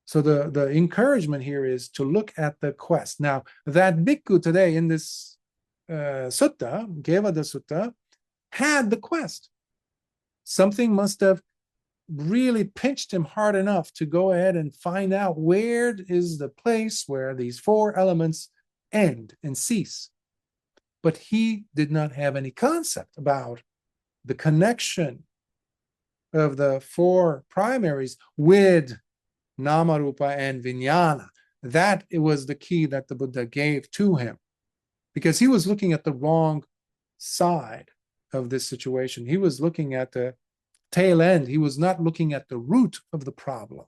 So the encouragement here is to look at the quest. Now, that bhikkhu today in this sutta, Kevaḍḍha Sutta, had the quest. Something must have really pinched him hard enough to go ahead and find out where is the place where these four elements end and cease. But he did not have any concept about the connection of the four primaries with Namarupa and Vijnana. That it was the key that the Buddha gave to him, because he was looking at the wrong side of this situation. He was looking at the tail end. He was not looking at the root of the problem.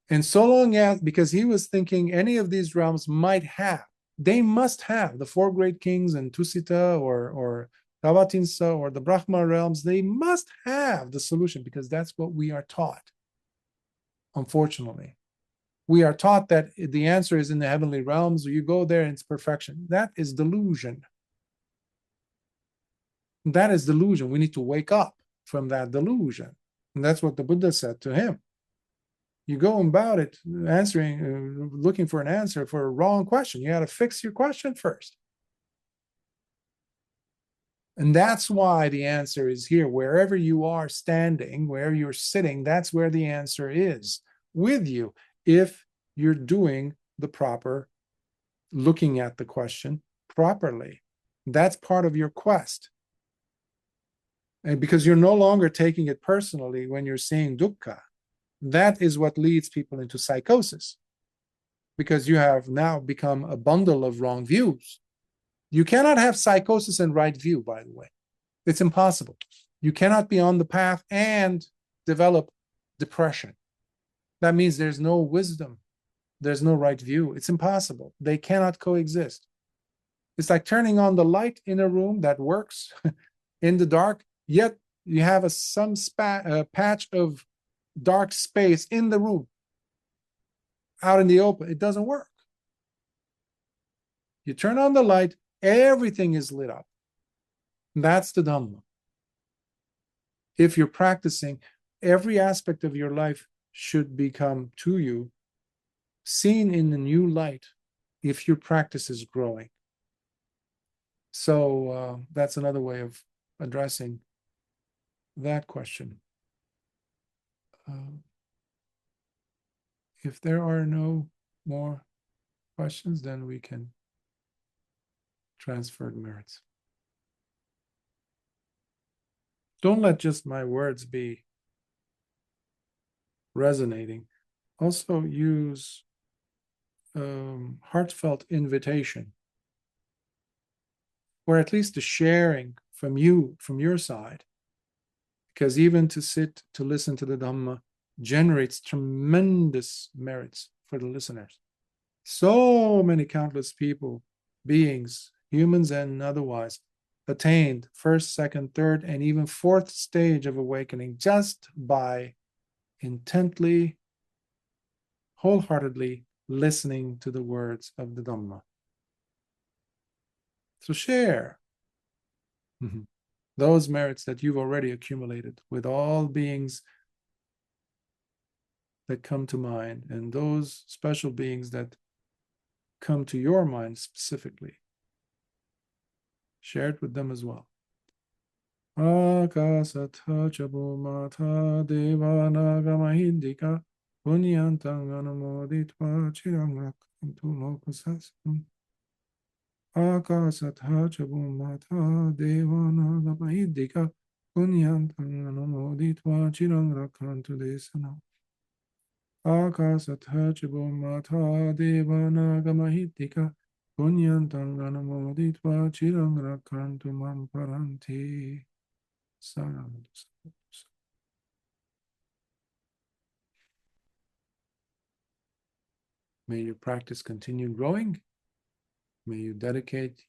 And so long as, because he was thinking any of these realms might have, they must have the four great kings and Tusita or Tavatinsa or the Brahma realms, they must have the solution, because that's what we are taught. Unfortunately, we are taught that the answer is in the heavenly realms. You go there and it's perfection. That is delusion. That is delusion. We need to wake up from that delusion. And that's what the Buddha said to him. You go about it answering, looking for an answer for a wrong question. You got to fix your question first. And that's why the answer is here. Wherever you are standing, wherever you're sitting, that's where the answer is with you, if you're doing the proper, looking at the question properly. That's part of your quest. And because you're no longer taking it personally when you're seeing dukkha. That is what leads people into psychosis, because you have now become a bundle of wrong views. You cannot have psychosis and right view, by the way. It's impossible. You cannot be on the path and develop depression. That means there's no wisdom. There's no right view. It's impossible. They cannot coexist. It's like turning on the light in a room that works in the dark, yet you have some patch of dark space in the room. Out in the open, it doesn't work. You turn on the light, everything is lit up. That's the Dhamma. If you're practicing, every aspect of your life should become to you seen in a new light if your practice is growing. So that's another way of addressing that question. If there are no more questions, then we can transfer the merits. Don't let just my words be resonating. Also use heartfelt invitation, or at least the sharing from you, from your side. Because even to sit to listen to the Dhamma generates tremendous merits for the listeners. So many countless people, beings, humans and otherwise, attained first, second, third, and even fourth stage of awakening just by intently, wholeheartedly listening to the words of the Dhamma. So share those merits that you've already accumulated with all beings that come to mind, and those special beings that come to your mind specifically. Share it with them as well. Akasatha chabumata Deva nagamahindika punyantang anumoditva chirang rakantu lokasasam. Akasatha chabumata Deva nagamahindika punyantang anumoditva chirang rakantu desana. Akasatha chabumata Deva nagamahindika punyantang anumoditva chirang rakantu mam paranti. May your practice continue growing. May you dedicate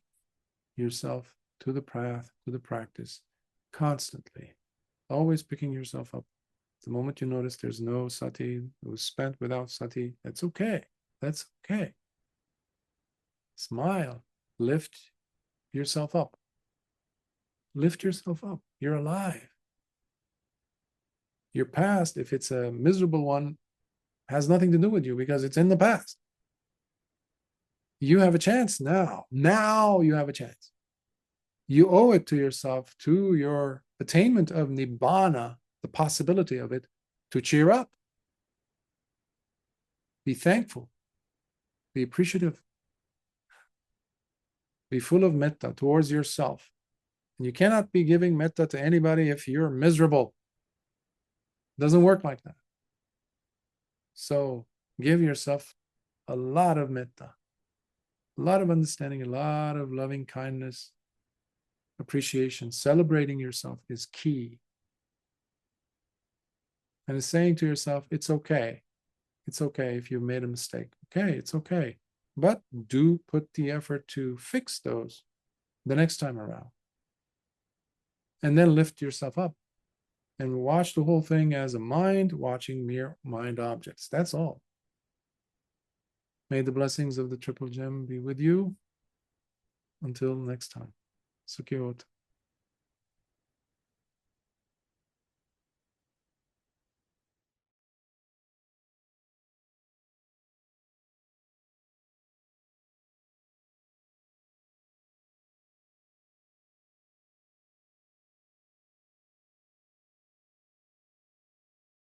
yourself to the path, to the practice, constantly, always picking yourself up. The moment you notice there's no sati, it was spent without sati, that's okay. That's okay. Smile, lift yourself up. Lift yourself up. You're alive. Your past, if it's a miserable one, has nothing to do with you because it's in the past. You have a chance now. Now you have a chance. You owe it to yourself, to your attainment of nibbana, the possibility of it, to cheer up. Be thankful. Be appreciative. Be full of metta towards yourself. And you cannot be giving metta to anybody if you're miserable. It doesn't work like that. So give yourself a lot of metta, a lot of understanding, a lot of loving kindness, appreciation. Celebrating yourself is key. And it's saying to yourself, it's okay. It's okay if you've made a mistake. Okay, it's okay. But do put the effort to fix those the next time around. And then lift yourself up and watch the whole thing as a mind watching mere mind objects. That's all. May the blessings of the Triple Gem be with you. Until next time. Sukhyot.